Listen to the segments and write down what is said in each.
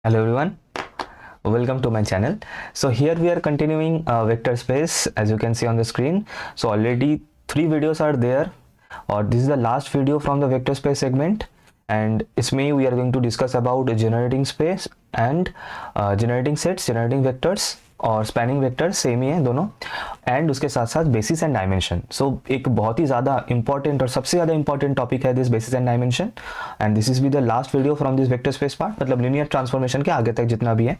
Hello everyone, welcome to my channel. So here we are continuing vector space as you can see on the screen. So already 3 videos are there, or this is the last video from the vector space segment, and इसमें we are going to discuss about generating space and generating sets, generating vectors और spanning vector same ही है दोनों, and उसके साथ साथ basis and dimension. सो एक बहुत ही ज़्यादा इंपॉर्टेंट और सबसे ज़्यादा इंपॉर्टेंट टॉपिक है this basis and dimension, and this is be the last video from this vector space part, मतलब लीनियर ट्रांसफॉर्मेशन के आगे तक जितना भी है,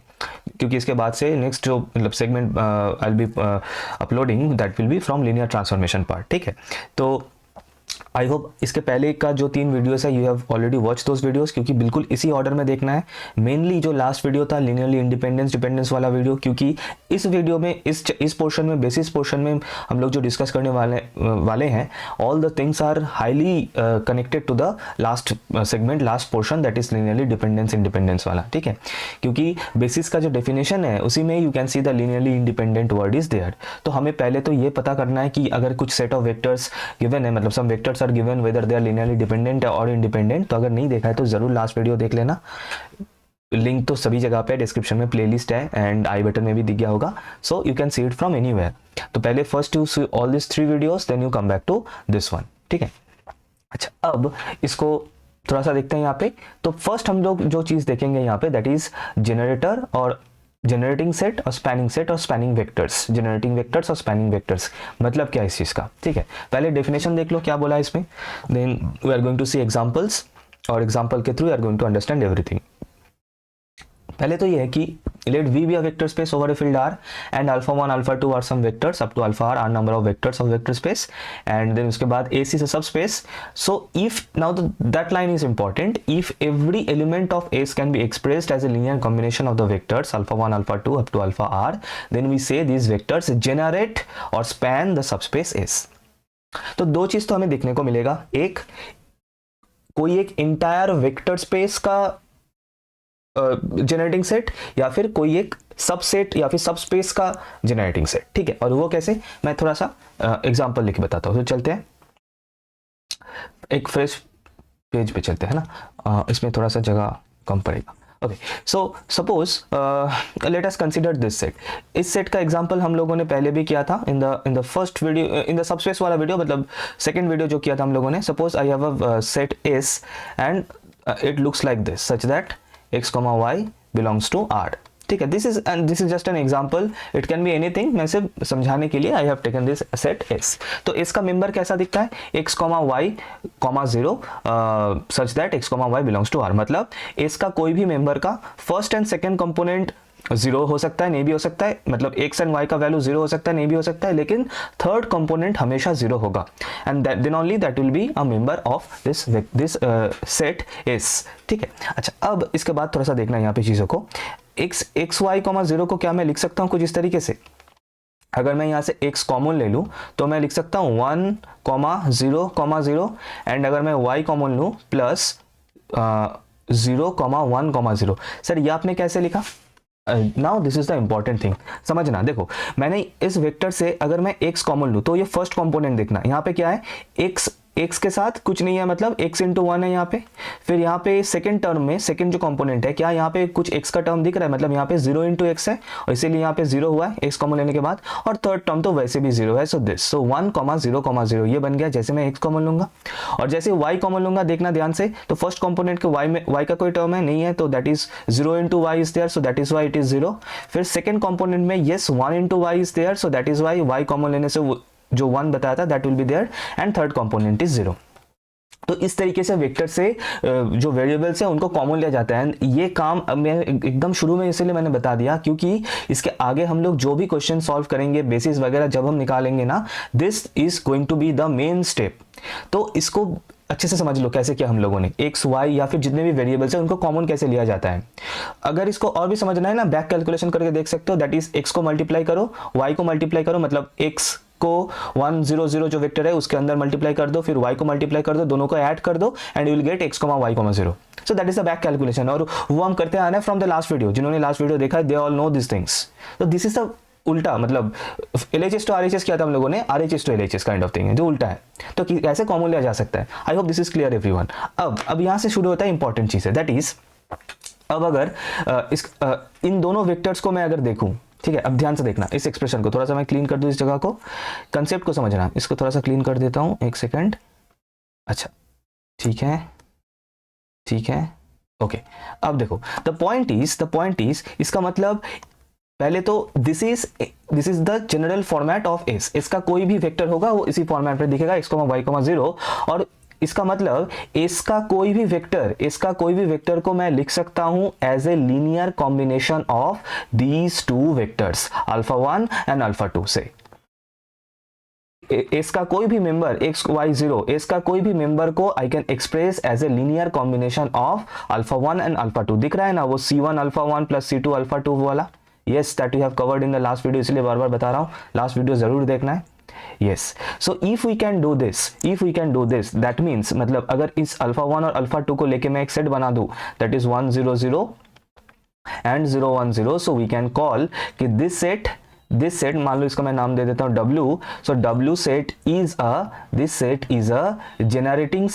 क्योंकि इसके बाद से नेक्स्ट जो मतलब segment I will be uploading that will B from linear transformation part. ठीक है, तो आई होप इसके पहले का जो 3 वीडियोस है you have already watch those videos, क्योंकि बिल्कुल इसी ऑर्डर में देखना है. मेनली जो लास्ट वीडियो था लीनियरली इंडिपेंडेंस डिपेंडेंस वाला वीडियो, क्योंकि इस वीडियो में इस पोर्शन में बेसिस पोर्शन में हम लोग जो डिस्कस करने वाले हैं, all the things are highly connected to the last segment, last portion that is linearly dependence independence वाला. ठीक है, क्योंकि बेसिस का जो डेफिनेशन है उसी में you can see the linearly independent word is there. तो हमें पहले तो ये पता करना है कि अगर कुछ सेट ऑफ वेक्टर्स गिवन है, मतलब some vectors are given whether they are linearly dependent और इंडिपेंडेंट. तो अगर नहीं देखा है तो जरूर लास्ट वीडियो देख लेना. लिंक तो सभी जगह पे डिस्क्रिप्शन में प्लेलिस्ट है एंड आई बटन में भी दिख गया होगा, so you can see it from anywhere. तो पहले first you see all this 3 videos, then you come back to this one. ठीक है, अच्छा अब इसको थोड़ा सा देखते हैं यहाँ पे. तो फर्स्ट हम लोग जो चीज देखेंगे यहाँ पे दैट इज जनरेटर और जनरेटिंग सेट और स्पैनिंग वेक्टर्स. जनरेटिंग वेक्टर्स और स्पैनिंग वेक्टर्स मतलब क्या है इस चीज का. ठीक है, पहले डेफिनेशन देख लो क्या बोला है इसमें, then we are going to see examples, और एग्जांपल के through we are going to understand everything. पहले तो ये है कि let V be a vector space over a field R and alpha 1 alpha 2 are some vectors up to alpha r number of vectors of vector space, and then उसके बाद AC is a subspace. So if now that line is important, if every element of S can be expressed as a linear combination of the vectors alpha 1 alpha 2 up to alpha r, then we say these vectors generate or span the subspace S. तो दो चीज तो हमें देखने को मिलेगा, एक कोई एक इंटायर वेक्टर स्पेस का जनरेटिंग सेट, या फिर कोई एक सबसेट या फिर सबस्पेस का जनरेटिंग सेट. ठीक है, और वो कैसे मैं थोड़ा सा एग्जांपल लिख बताता हूँ. तो चलते हैं एक फ्रेश पेज पे चलते हैं ना, इसमें थोड़ा सा जगह कम पड़ेगा. Okay, so suppose let us consider this set. इस सेट का एग्जांपल हम लोगों ने पहले भी किया था in the first video, in the subspace वाला वीडियो, मतलब सेकंड वीडियो जो किया था हम लोगों ने. Suppose I have a set S and it looks like this such that x, y belongs to R. ठीक है, this is just an example, it can be anything. मैं सिर्फ समझाने के लिए I have taken this set S. तो S का member कैसा दिखता है, x, y, 0 such that x, y belongs to R. मतलब S का कोई भी मेंबर का फर्स्ट एंड सेकेंड कंपोनेंट 0 हो सकता है, नहीं भी हो सकता है, मतलब x एंड y का वैल्यू 0 हो सकता है, नहीं भी हो सकता है, लेकिन थर्ड कंपोनेंट हमेशा 0 होगा, and then only that will be a member of this set S. ठीक है, अच्छा अब इसके बाद थोड़ा सा देखना है यहाँ पे चीज़ों को. x y 0 को क्या मैं लिख सकता हूँ कुछ इस तरीके से. अगर मैं यहाँ से x कॉमन ले लूँ तो मैं लिख सकता हूँ 1, 0, 0, एंड अगर मैं y कॉमन लूँ प्लस 0, 1, 0. सर ये आपने कैसे लिखा? Now this is the important thing, समझना. देखो मैंने इस वेक्टर से अगर मैं x कॉमन लूँ तो ये फर्स्ट कंपोनेंट देखना, यहाँ पे क्या है x के साथ कुछ नहीं है, मतलब x इंटू 1 है यहाँ पे. फिर यहाँ पे सेकंड टर्म में सेकंड जो कंपोनेंट है, क्या यहाँ पे कुछ x का टर्म दिख रहा है, मतलब यहाँ पे 0 इंटू x है और इसीलिए यहाँ पे 0 हुआ है x कॉमन लेने के बाद, और थर्ड टर्म तो वैसे भी 0 है. सो 1, 0, ये बन गया जैसे मैं x कॉमन लूंगा. और जैसे y कॉमन लूंगा, देखना ध्यान से, तो फर्स्ट कंपोनेंट के y में y का कोई टर्म है नहीं है, तो that is 0 into y is there, so that is why it is 0. फिर सेकंड कंपोनेंट में yes 1 into y is there, so that is why y common लेने से जो 1 बताया था that will be there, and third component is 0. तो इस तरीके से वेक्टर से जो वेरिएबल्स हैं उनको कॉमन लिया जाता है. ये काम मैं एकदम शुरू में इसलिए मैंने बता दिया क्योंकि इसके आगे हम लोग जो भी क्वेश्चन सॉल्व करेंगे, बेसिस वगैरह जब हम निकालेंगे ना, this is going to be the main step. तो इसको अच्छे से समझ लो कैसे किया हम लोगों ने. x, y या फिर जितने भी वेरिएबल्स हैं उनको कॉमन कैसे लिया जाता है. अगर इसको और भी समझना है ना, बैक कैलकुलेशन करके देख सकते हो. दैट इज x को मल्टीप्लाई करो, y को मल्टीप्लाई करो, मतलब x को 1, 0, 0 जो वेक्टर है उसके अंदर मल्टीप्लाई कर दो, फिर y को मल्टीप्लाई कर दो, दोनों को ऐड कर दो, and you will get x, y, 0. So that is the back calculation, और वो हम करते आना है फ्रॉम द लास्ट वीडियो. जिन्होंने लास्ट वीडियो देखा है they all know this things. तो दिस इज द उल्टा, मतलब LHS टू RHS किया था हम लोगों ने, RHS to LHS kind of thing है जो उल्टा है. तो कैसे कॉमन लिया जा सकता है. I hope this is clear everyone. अब यहाँ से शुरू होता है इंपॉर्टेंट चीज है, दैट इज अब अगर इन दोनों वेक्टर्स को मैं अगर देखूं, ठीक है, अब ध्यान से देखना इस एक्सप्रेशन को, थोड़ा सा मैं क्लीन कर दूं इस जगह को, कंसेप्ट को समझना, इसको थोड़ा सा क्लीन कर देता हूं, एक सेकेंड। अच्छा ठीक है, ठीक है, ओके। अब देखो द पॉइंट इज इसका मतलब पहले तो this is the general format of S. इसका कोई भी वेक्टर होगा वो इसी फॉर्मेट पे दिखेगा, x, y, 0। और इसका मतलब इसका कोई भी वेक्टर को मैं लिख सकता हूं as a linear combination of these two vectors alpha 1 and alpha 2 से। इसका कोई भी मेंबर x, y, 0, इसका कोई भी मेंबर को I can express as a linear combination of alpha 1 and alpha 2। दिख रहा है ना वो C1 alpha 1 plus C2 alpha 2 वाला? yes, that you have covered in the last video, इसलिए बार बार बता रहा हूं, लास्ट वीडियो जरूर देखना है। yes, so if we can do this that means मतलब अगर इस अल्फा 1 और अल्फा 2 को लेके मैं एक सेट बना दूं, that is 1 0 0 and 0 1 0, so we can call कि this set मान लो इसका मैं नाम दे देता हूं W, so W set is this set is a generating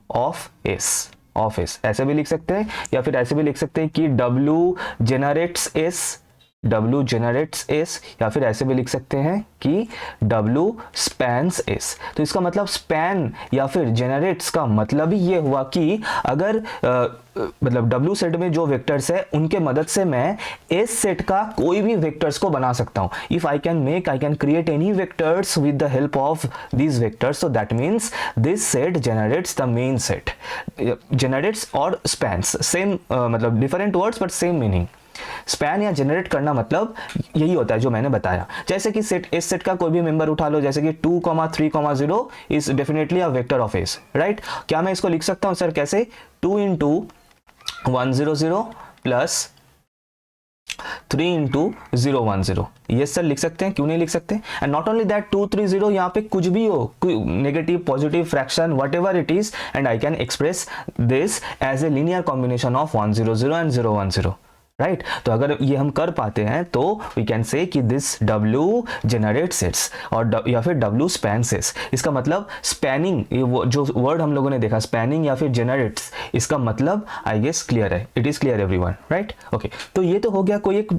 of S। ऐसे भी लिख सकते हैं या फिर ऐसे भी लिख सकते हैं कि W generates S, या फिर ऐसे भी लिख सकते हैं कि W spans S। तो इसका मतलब स्पैन या फिर जेनरेट्स का मतलब ही ये हुआ कि अगर मतलब W सेट में जो वेक्टर्स है उनके मदद से मैं S सेट का कोई भी वेक्टर्स को बना सकता हूं। If I can create any vectors with the help of these vectors, so that means this set generates the main set. Generates और स्पैन्स सेम मतलब different words but same meaning. Span या generate करना मतलब यही होता है जो मैंने बताया। जैसे कि इस सेट का कोई भी मेंबर उठा लो, जैसे कि 2, 3, 0 is definitely a vector of S, right? क्या मैं इसको लिख सकता हूं सर? कैसे? 2 इंटू 1 0 0 प्लस 3 इंटू 0 1 0। ये सर लिख सकते हैं, क्यों नहीं लिख सकते? एंड नॉट ओनली दैट, 2 3 0 यहाँ पे कुछ भी हो, negative positive fraction whatever it is, and I can express this as a linear combination of 1 0 0 and 0 1 0, right? तो अगर ये हम कर पाते हैं तो वी कैन से कि दिस W जनरेट सेट्स और या फिर W स्पैन सेट्स। इसका मतलब स्पैनिंग, ये वो जो वर्ड हम लोगों ने देखा स्पैनिंग या फिर जनरेट्स, इसका मतलब आई गेस क्लियर है, it is clear everyone, right? Okay, तो ये तो हो गया कोई एक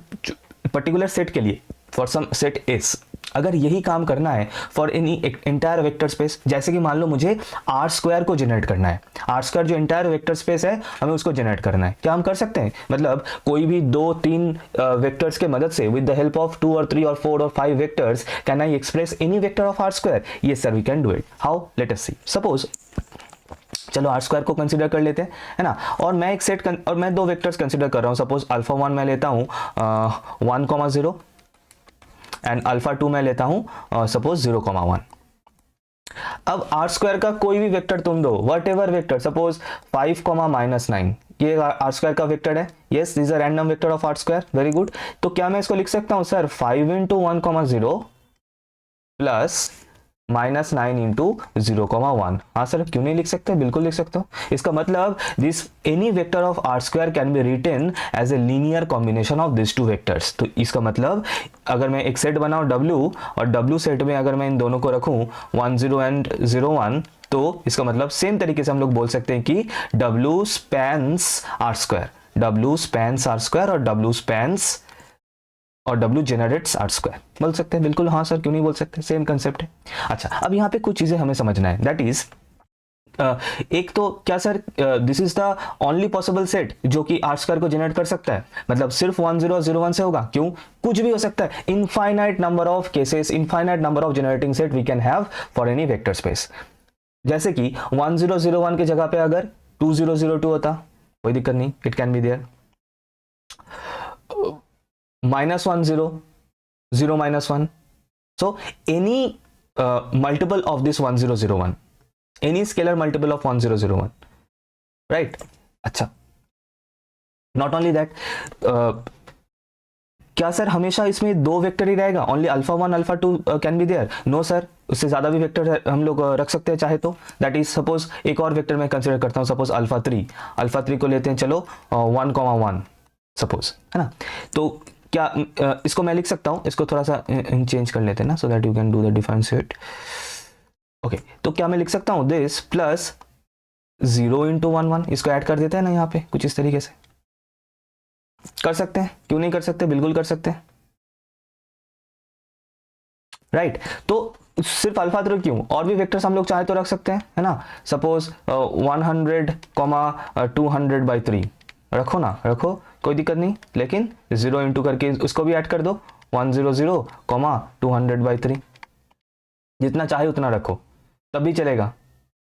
पर्टिकुलर सेट के लिए, फॉर सम सेट एस। अगर यही काम करना है for any entire vector space, जैसे कि मान लो मुझे आर स्क्वायर को जनरेट करना है, आर स्क्वायर जो एंटायर वेक्टर स्पेस है हमें उसको जनरेट करना है, क्या हम कर सकते हैं? मतलब कोई भी 2 3 वेक्टर्स के मदद से विद द हेल्प ऑफ 2 और 3 और 4 और 5 vectors can I express any vector of R square? Yes sir, we can do it. How? Let us see. Suppose चलो आर स्क्वायर को कंसीडर कर लेते हैं, है ना, और मैं एक सेट और मैं 2 वेक्टर्स कंसीडर कर रहा हूं। सपोज अल्फा 1 मैं लेता हूं 1 0 एंड अल्फा 2 मैं लेता हूं सपोज 0 1। अब आर स्क्वायर का कोई भी वेक्टर तुम दो, वट एवर वेक्टर, सपोज 5 -9, ये आर स्क्वायर का वेक्टर है। Yes, this is a random vector of R square, very good. तो क्या मैं इसको लिख सकता हूं सर 5 इंटू 1 0 प्लस -9 इंटू 0 1? हाँ सर, क्यों नहीं लिख सकते? बिल्कुल लिख सकते हो। इसका मतलब this any vector of R square can be written as a linear combination of this 2 vectors. तो इसका मतलब अगर मैं एक सेट बनाऊं W, और W सेट में अगर मैं इन दोनों को रखूं 1 0 एंड 0 1, तो इसका मतलब सेम तरीके से हम लोग बोल सकते हैं कि W spans R square, W spans R square और W स्पैन्स और W जनरेट्स आर स्क्वायर बोल सकते हैं। बिल्कुल, हाँ सर, क्यों नहीं बोल सकते? सेम कंसेप्ट है। अच्छा, अब यहाँ पे कुछ चीजें हमें समझना है, दैट इज एक तो क्या sir, this is the only possible set जो कि आर स्क्वायर को जनरेट कर सकता है, मतलब सिर्फ 1 0 0 1 से होगा? क्यों? कुछ भी हो सकता है। Infinite number of cases, infinite number of generating set we can have for any vector space. जैसे कि 1 0 0 1 की जगह पे अगर 2 0 0 2 होता, कोई दिक्कत नहीं, it can be there. -1 0 0 -1, so any multiple of this 1 0 0 1, any scalar multiple of 1 0 0 1, right? अच्छा, not only that, क्या सर हमेशा इसमें 2 वेक्टर ही रहेगा? Only alpha 1 alpha 2 can be there? No sir, उससे ज्यादा भी वेक्टर हम लोग रख सकते हैं चाहे तो। दैट इज सपोज एक और वेक्टर मैं कंसिडर करता हूं, सपोज अल्फा 3 को लेते हैं, चलो 1 1 सपोज, है ना। तो क्या इसको मैं लिख सकता हूं? इसको थोड़ा सा चेंज कर लेते हैं ना, so that you can do the differentiate. Okay तो क्या मैं लिख सकता हूं दिस प्लस 0 × 1 1, इसको ऐड कर देते हैं ना यहाँ पे कुछ इस तरीके से, कर सकते हैं, क्यों नहीं कर सकते, बिल्कुल कर सकते हैं, राइट तो सिर्फ अल्फा थ्री क्यों, और भी वेक्टर्स हम लोग चाहे तो रख सकते हैं, है ना, सपोज 100, 200/3 रखो ना, रखो कोई दिक्कत नहीं, लेकिन 0 इंटू करके उसको भी ऐड कर दो, 100, 200/3, जितना चाहे उतना रखो तब भी चलेगा,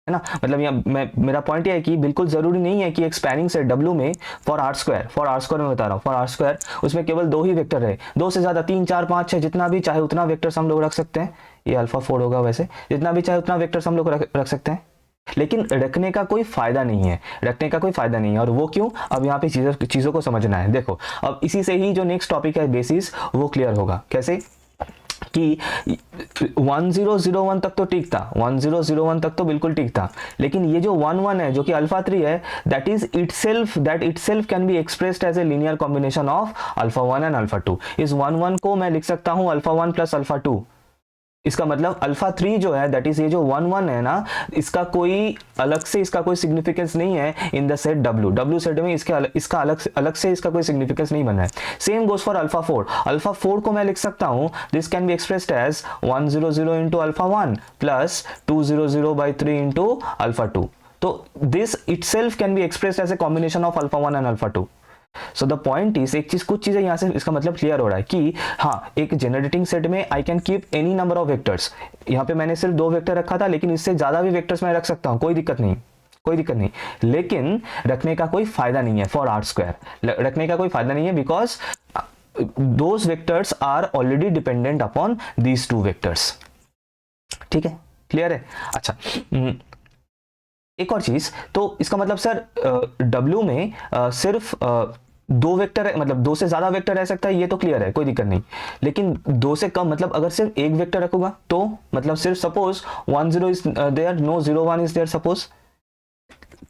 है ना। मतलब यहाँ मेरा पॉइंट ये है कि बिल्कुल जरूरी नहीं है कि एक स्पैनिंग सेट W में फॉर आर स्क्वायर में बता रहा हूँ, फॉर आर स्क्वायर उसमें केवल 2 ही वेक्टर है, 2 से ज्यादा 3 4 5 6 जितना भी चाहे उतना वेक्टर्स हम लोग रख सकते हैं, ये अल्फा 4 होगा वैसे, जितना भी चाहे उतना वेक्टर्स हम लोग रख सकते हैं, लेकिन रखने का कोई फायदा नहीं है, रखने का कोई फायदा नहीं है। और वो क्यों, अब यहाँ पे चीजों को समझना है। देखो अब इसी से ही जो नेक्स्ट टॉपिक है बेसिस वो क्लियर होगा, कैसे कि 1001 तक तो ठीक था, 1001 तक तो बिल्कुल ठीक था, लेकिन ये जो 11 है जो कि अल्फा 3 है, that itself can be expressed as a linear combination of alpha 1 and alpha 2। इस 11 को मैं लिख सकता हूं अल्फा 1 प्लस अल्फा 2, इसका मतलब अल्फा 3 जो है दैट इज ये जो 11 है ना, इसका कोई अलग से इसका कोई सिग्निफिकेंस नहीं है इन द सेट W सेट में, इसका अलग से इसका कोई सिग्निफिकेंस नहीं बना है। Same goes for alpha 4, alpha 4 को मैं लिख सकता हूं this can be expressed as 100 into alpha 1 plus 200/3 into alpha 2, तो this itself can be expressed as a combination of alpha 1 and alpha 2। So the point is, एक चीज कुछ चीजें यहां से इसका मतलब क्लियर हो रहा है कि हाँ एक जनरेटिंग सेट में I can keep any number of vectors, यहाँ पे मैंने सिर्फ 2 वेक्टर रखा था, लेकिन इससे ज्यादा भी वेक्टर्स मैं रख सकता हूँ, कोई दिक्कत नहीं, लेकिन रखने का कोई फायदा नहीं है फॉर आर स्क्वायर, रखने का कोई फायदा नहीं है because those vectors are already dependent upon these 2 vectors. ठीक है, क्लियर है। अच्छा एक और चीज, तो इसका मतलब सर W में सिर्फ 2 वेक्टर है, मतलब 2 से ज्यादा वेक्टर रह सकता है, ये तो क्लियर है, कोई दिक्कत नहीं, लेकिन 2 से कम, मतलब अगर सिर्फ एक वेक्टर रखूंगा तो मतलब सिर्फ suppose 10 is there, no 01 is there suppose,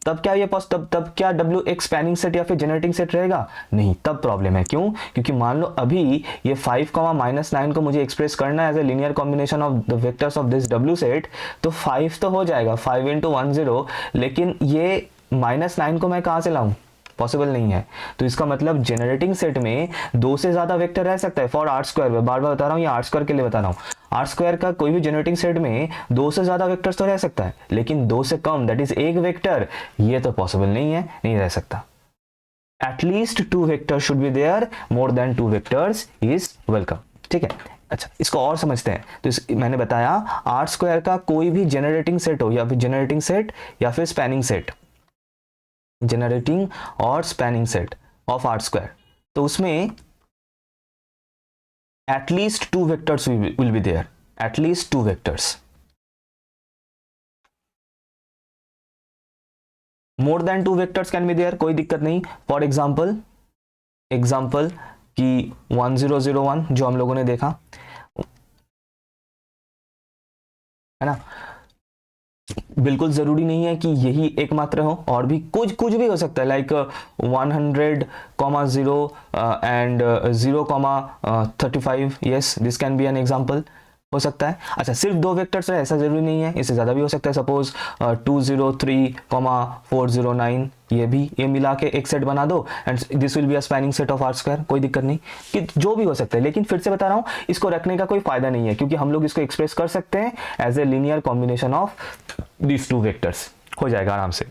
तब क्या ये तब क्या W एक स्पैनिंग सेट या फिर जनरेटिंग सेट रहेगा, नहीं, तब प्रॉब्लम है। क्यों, क्योंकि मान लो अभी ये 5, -9 को मुझे एक्सप्रेस करना है as a linear combination of the vectors of this W set, तो 5 तो हो जाएगा, 5 × 10, लेकिन ये -9 को मैं कहां से लाऊं, पॉसिबल नहीं है। तो इसका मतलब जनरेटिंग सेट में 2 से ज्यादा वेक्टर रह सकता है फॉर आर स्क्वायर, बार बार बता रहा हूँ, ये आर स्क्वायर के लिए बता रहा हूँ, आर स्क्वायर का कोई भी जनरेटिंग सेट में 2 से ज्यादा वेक्टर्स तो रह सकता है, लेकिन 2 से कम दैट इज एक वेक्टर, ये तो पॉसिबल नहीं है, नहीं रह सकता। At least 2 vector should be there, more than 2 vectors is welcome. ठीक है, अच्छा इसको और समझते हैं। तो मैंने बताया आर स्क्वायर का कोई भी जनरेटिंग सेट हो, या फिर जनरेटिंग सेट या फिर स्पैनिंग सेट, जनरेटिंग और spanning set of R square, तो उसमें at least 2 vectors will be there, at least 2 vectors, more than 2 vectors can be there, कोई दिक्कत नहीं। फॉर एग्जाम्पल कि 1001 जो हम लोगों ने देखा है ना, बिल्कुल जरूरी नहीं है कि यही एकमात्र हो, और भी कुछ भी हो सकता है, like 100,0 and 0,35, yes this can B an example, हो सकता है। अच्छा सिर्फ 2 वेक्टर्स है ऐसा जरूरी नहीं है, इससे ज्यादा भी हो सकता है, सपोज 203,409, ये मिला के एक सेट बना दो and this will be a spanning set of R square, कोई दिक्कत नहीं, कि जो भी हो सकता है। लेकिन फिर से बता रहा हूं, इसको रखने का कोई फायदा नहीं है, क्योंकि हम लोग इसको एक्सप्रेस कर सकते हैं as a linear combination of these 2 vectors, हो जाएगा, आराम से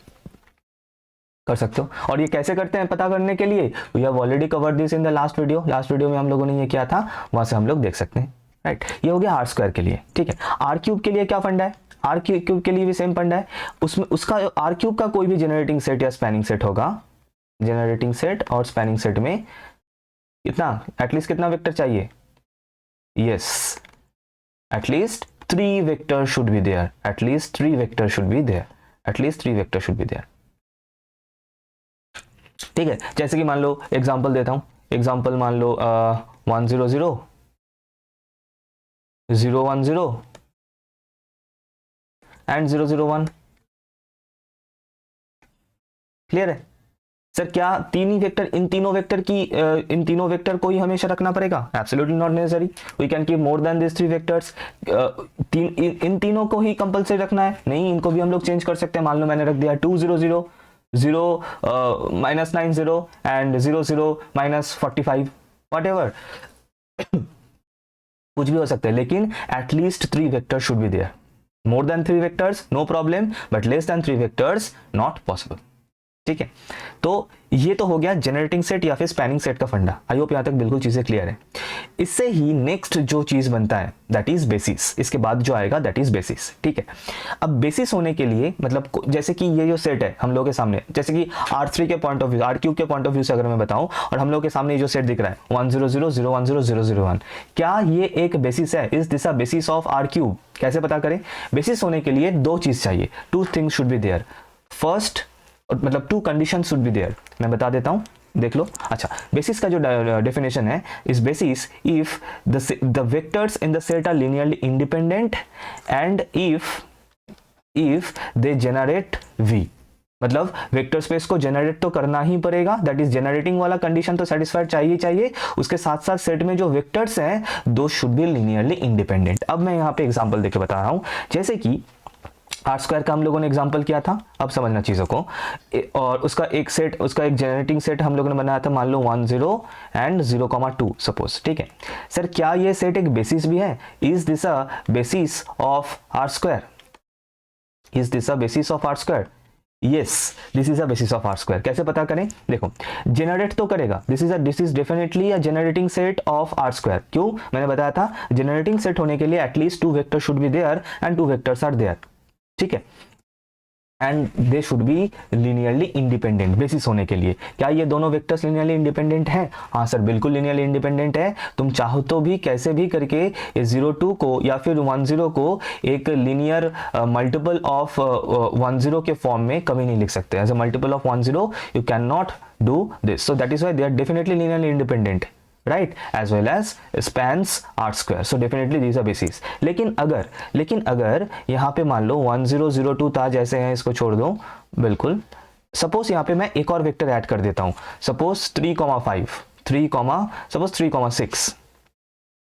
कर सकते हो। और ये कैसे करते हैं पता करने के लिए, we have already covered this in the last video में हम लोगों ने ये किया था, वहां से हम लोग देख सकते हैं, राइट। ये हो गया आर स्क्वायर के लिए। ठीक है, आर क्यूब के लिए क्या फंडा है, आर क्यूब के लिए भी सेम फंडा है, उसमें उसका आर क्यूब का कोई भी जनरेटिंग सेट या स्पैनिंग सेट होगा, जनरेटिंग सेट और स्पैनिंग सेट में कितना, एटलीस्ट कितना वेक्टर चाहिए, yes at least 3 vector should be there, at least 3 vector should be there, at least 3 vector should be there. ठीक है, जैसे कि मान लो एग्जांपल देता हूं, एग्जांपल मान लो 100, 010 एंड 001, क्लियर है। सर क्या तीन ही वेक्टर, इन तीनों वेक्टर को ही हमेशा रखना पड़ेगा? Absolutely not necessary, we can keep more than this 3 vectors. इन तीनों को ही कंपलसरी रखना है? नहीं, इनको भी हम लोग चेंज कर सकते हैं। मान लो मैंने रख दिया 2 0 0 0 -90 एंड 0 0 -45, व्हाटएवर कुछ भी हो सकता है, लेकिन at least 3 vector should be there. More than 3 vectors no problem, but less than 3 vectors not possible. ठीक है, तो ये तो हो गया जनरेटिंग सेट या फिर स्पैनिंग सेट का फंडा। आई होप यहां तक बिल्कुल चीजें क्लियर है। इससे ही नेक्स्ट जो चीज बनता है दैट इज बेसिस। इसके बाद जो आएगा दैट इज बेसिस। ठीक है, अब बेसिस होने के लिए मतलब जैसे कि ये जो सेट है हम लोगों के सामने, जैसे कि R3 के पॉइंट ऑफ व्यू, R³ के पॉइंट ऑफ व्यू से अगर मैं बताऊं, और हम लोग के सामने जो सेट दिख रहा है 1 0 0 0 1 0 0 0 1, क्या ये एक बेसिस है? Is this a basis of R³? कैसे पता करें? बेसिस होने के लिए 2 चीज चाहिए, 2 things should be there. First मतलब 2 कंडीशन शुड बी देयर। मैं बता देता हूं, देख लो। अच्छा, बेसिस का जो डेफिनेशन है is basis if the vectors in the set are linearly independent and if they generate V. मतलब वेक्टर स्पेस को जनरेट तो करना ही पड़ेगा, दैट इज जनरेटिंग वाला कंडीशन तो सेटिस्फाइड चाहिए। उसके साथ साथ सेट में जो वेक्टर्स हैं दो शुड बी लीनियरली इंडिपेंडेंट। अब मैं यहाँ पे एग्जांपल देके बता रहा हूँ, जैसे कि R² का हम लोगों ने एग्जांपल किया था, अब समझना चीजों को। और उसका एक जनरेटिंग सेट हम लोगों ने बनाया था, मान लो 1 0 एंड 0,2 सपोज। ठीक है सर, क्या ये सेट एक बेसिस भी है? Is this a basis of R²? Is this a basis of R²? Yes, this is a basis of R²। कैसे पता करें? देखो, जनरेट तो करेगा, this is definitely a generating set of R²। क्यों? मैंने बताया था जनरेटिंग सेट होने के लिए at least 2 vector should be there and 2 vectors are there. ठीक है, and they should be linearly independent basis होने के लिए। क्या ये दोनों वेक्टर्स लीनियरली इंडिपेंडेंट हैं? हाँ सर, बिल्कुल लीनियरली इंडिपेंडेंट है। तुम चाहो तो भी कैसे भी करके 0,2 को या फिर 1 0 को एक लीनियर मल्टीपल ऑफ 1 0 के फॉर्म में कभी नहीं लिख सकते। As a multiple of 1 0 you can not do this, so that is why they are definitely linearly independent, right, as well as spans R², so definitely these are bases। लेकिन अगर यहाँ पे मान लो 1 0 0 2 था, जैसे हैं इसको छोड़ दो बिल्कुल। सपोज यहाँ पे मैं एक और वेक्टर ऐड कर देता हूँ, सपोज 3,5 सपोज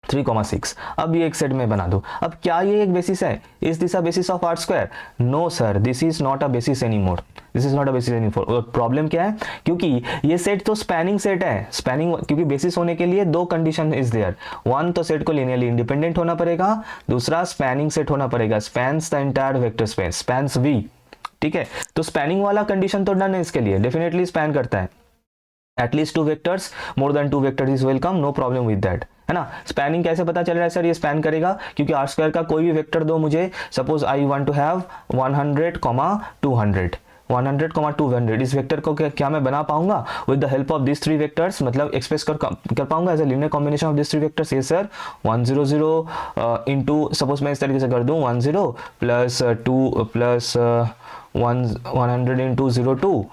3,6। अब ये एक सेट में बना दो। अब क्या ये एक बेसिस है? Is this a basis of R²? No sir, this is not a basis anymore. This is not a basis anymore. Problem क्या है? क्योंकि ये सेट तो स्पैनिंग सेट है। स्पैनिंग क्योंकि बेसिस होने के लिए 2 कंडीशन इज देयर। 1 तो सेट को लीनियरली इंडिपेंडेंट होना पड़ेगा, दूसरा स्पैनिंग सेट होना पड़ेगा, spans the entire vector space, spans V। ठीक है, तो स्पैनिंग वाला कंडीशन तो डन है इसके लिए, डेफिनेटली स्पैन करता है। At least 2 vectors, more than 2 vectors is welcome, no problem with that, है ना। स्पैनिंग कैसे पता चल रहा है सर? ये स्पैन करेगा क्योंकि R² का कोई भी वेक्टर दो मुझे, suppose I want to have 100, 200। इस वेक्टर को क्या मैं बना पाऊंगा with the help of this 3 vectors? मतलब एक्सप्रेस कर पाऊंगा as a linear combination of this 3 vectors? ये सर 1 0 0 इंटू, सपोज मैं इस तरीके से कर दूं 1 0 plus 2 plus 100 into 0,2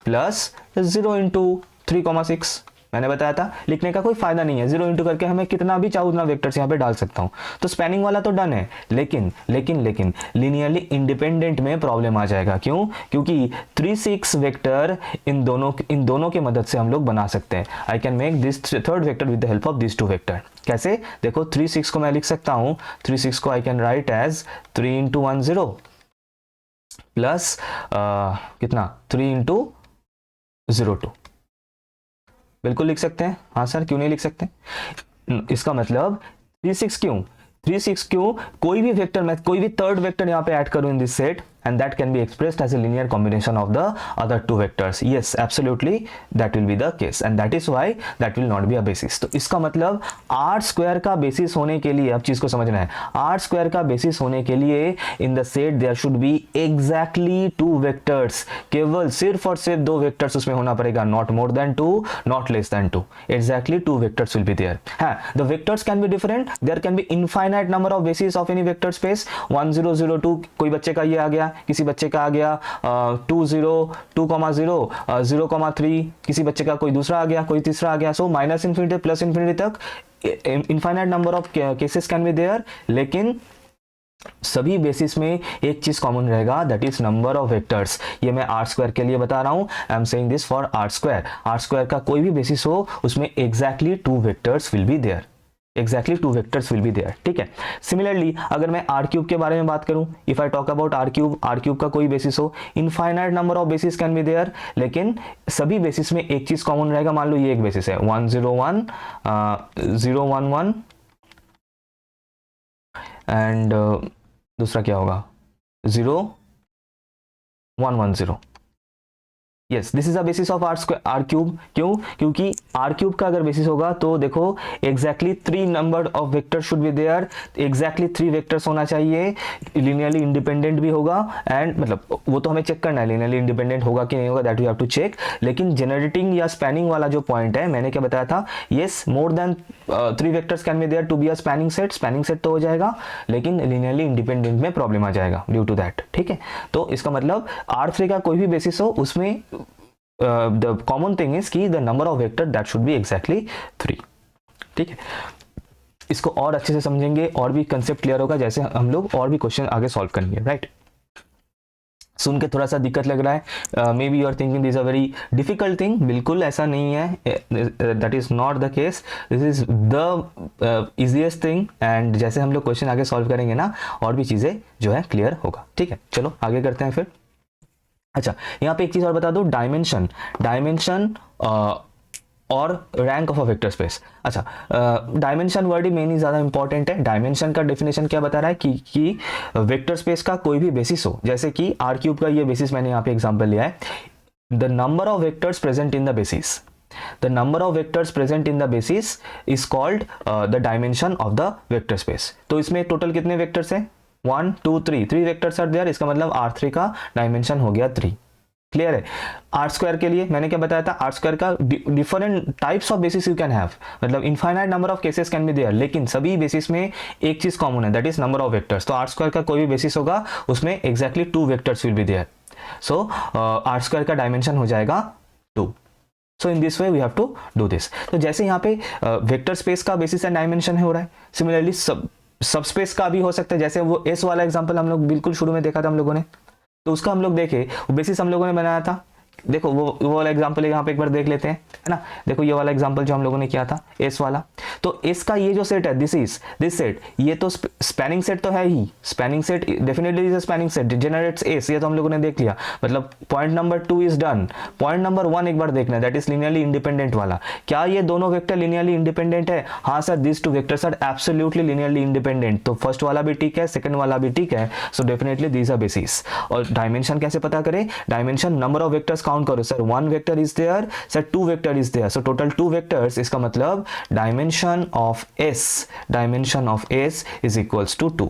plus 0 into 3,6। मैंने बताया था लिखने का कोई फायदा नहीं है, 0 इंटू करके हमें कितना भी चाहूँ उतना वेक्टर्स यहाँ पे डाल सकता हूँ। तो स्पैनिंग वाला तो डन है, लेकिन लीनियरली इंडिपेंडेंट में प्रॉब्लम आ जाएगा। क्यों? क्योंकि 3 6 वेक्टर इन दोनों के मदद से हम लोग बना सकते हैं। I can make this third vector with the help of this 2 vector. कैसे? देखो 3 6 को मैं लिख सकता हूँ, 3 6 को I can write as 3 into 1 0 plus कितना 3 इंटू 0,2। बिल्कुल लिख सकते हैं। हाँ सर, क्यों नहीं लिख सकते? इसका मतलब 3 6 क्यों? कोई भी वेक्टर, मैं कोई भी थर्ड वेक्टर यहाँ पे ऐड करूं in this set and that can be expressed as a linear combination of the other 2 vectors. Yes, absolutely, that will be the case and that is why that will not be a basis. तो इसका मतलब R² का basis होने के लिए, अब चीज को समझना है, R² का बेसिस होने के लिए in the set there should be exactly 2 vectors। केवल सिर्फ और सिर्फ 2 वेक्टर्स उसमें होना पड़ेगा, not more than 2, not less than 2। Exactly 2 vectors will be there। हाँ, the vectors can be different, there can be infinite number of bases of any vector space। 1 0 0 2 कोई बच्चे का ये आ गया, किसी बच्चे का आ गया 2 0 2,0 0,3, किसी बच्चे का कोई दूसरा आ गया, कोई तीसरा आ गया। So minus infinity plus infinity तक infinite number of cases can be there. लेकिन सभी बेसिस में एक चीज कॉमन रहेगा, that is number of vectors. ये मैं आर स्क्वायर के लिए बता रहा हूं, I am saying this for R square. R square का कोई भी बेसिस हो उसमें exactly 2 vectors will be there, exactly 2 vectors will be there, ठीक है। सिमिलरली अगर मैं आर क्यूब के बारे में बात करूं, if I talk about R cube का कोई बेसिस हो, infinite number of basis can be there, लेकिन सभी बेसिस में एक चीज कॉमन रहेगा। मान लो ये एक बेसिस है 101 011 एंड दूसरा क्या होगा 0110। Yes, this is a basis of R cube. क्यों? क्योंकि आर क्यूब का अगर बेसिस होगा तो देखो exactly 3 number of vector should be there, exactly 3 vectors होना चाहिए, लिनियरली इंडिपेंडेंट भी होगा, एंड मतलब वो तो हमें चेक करना है लिनियरली इंडिपेंडेंट होगा कि नहीं होगा, that we have to check. लेकिन जनरेटिंग या स्पैनिंग वाला जो पॉइंट है, मैंने क्या बताया था, yes more than 3 vectors can be there to be a spanning set. Spanning set तो हो जाएगा, लेकिन लिनियरली इंडिपेंडेंट में प्रॉब्लम आ जाएगा ड्यू टू दैट, ठीक है। तो इसका मतलब R3 का कोई भी बेसिस हो उसमें the common thing is कि the number of vector that should be exactly 3, ठीक है। इसको और अच्छे से समझेंगे और भी कंसेप्ट क्लियर होगा जैसे हम लोग और भी क्वेश्चन आगे सॉल्व करेंगे, राइट। सुन के थोड़ा सा दिक्कत लग रहा है, maybe you are thinking this a very difficult thing, बिल्कुल ऐसा नहीं है, that is not the case, this is the easiest thing. And जैसे हम लोग क्वेश्चन आगे सॉल्व करेंगे ना, और भी चीजें जो है क्लियर होगा, ठीक है। चलो आगे करते हैं फिर। अच्छा, यहाँ पे एक चीज और बता दो, डायमेंशन और rank of a vector space. अच्छा, डायमेंशन वर्ड ही मेन ही ज्यादा इंपॉर्टेंट है। डायमेंशन का डेफिनेशन क्या बता रहा है कि वेक्टर स्पेस का कोई भी बेसिस हो, जैसे कि आर क्यूब का ये बेसिस मैंने यहाँ पे एग्जांपल लिया है, the number of vectors present in the basis, the number of vectors present in the basis is called the dimension of the vector space। तो इसमें टोटल कितने वेक्टर्स हैं 1 2 3, 3 वेक्टर्स आर देयर, इसका मतलब R3 का dimension हो गया 3। Clear है। आर स्क्वायर के लिए मैंने क्या बताया था, आर स्क्वायर का different types of basis you can have, मतलब infinite number of cases can be there, लेकिन सभी बेसिस में एक चीज कॉमन है, that is number of vectors. तो आर स्क्वायर का कोई भी बेसिस होगा उसमें exactly 2 vectors will be there, so R square का डायमेंशन हो जाएगा 2। So in this way we have to do this. तो जैसे यहाँ पे वेक्टर स्पेस का बेसिस एंड डायमेंशन हो रहा है, सिमिलरली सब स्पेस का भी हो सकता है। जैसे वो एस वाला एग्जांपल हम लोग बिल्कुल शुरू में देखा था हम लोगों ने, तो उसका हम लोग देखे, वो बेसिस हम लोगों ने बनाया था। देखो वो वाला एग्जांपल यहाँ पे एक बार देख लेते हैं, है ना। देखो ये वाला एग्जांपल जो हम लोगों ने किया था एस वाला, तो एस का ये जो सेट है दिस सेट, ये तो स्पैनिंग सेट तो है ही, spanning set definitely is a spanning set, generates S, ये तो हम लोगों ने देख लिया। मतलब point number 2 is done. Point number 1 एक बार देखना है, दैट इज लिनियरली इंडिपेंडेंट वाला। क्या ये दोनों वेक्टर लिनियरली इंडिपेंडेंट है? हाँ sir, this 2 vectors are absolutely linearly independent. तो फर्स्ट वाला भी ठीक है, सेकंड वाला भी ठीक है, so definitely these are basis. और डायमेंशन कैसे पता करें? Dimension number of vectors count करो sir, 1 vector is there, sir 2 vector is there, so total 2 vectors, इसका मतलब dimension of S is equals to 2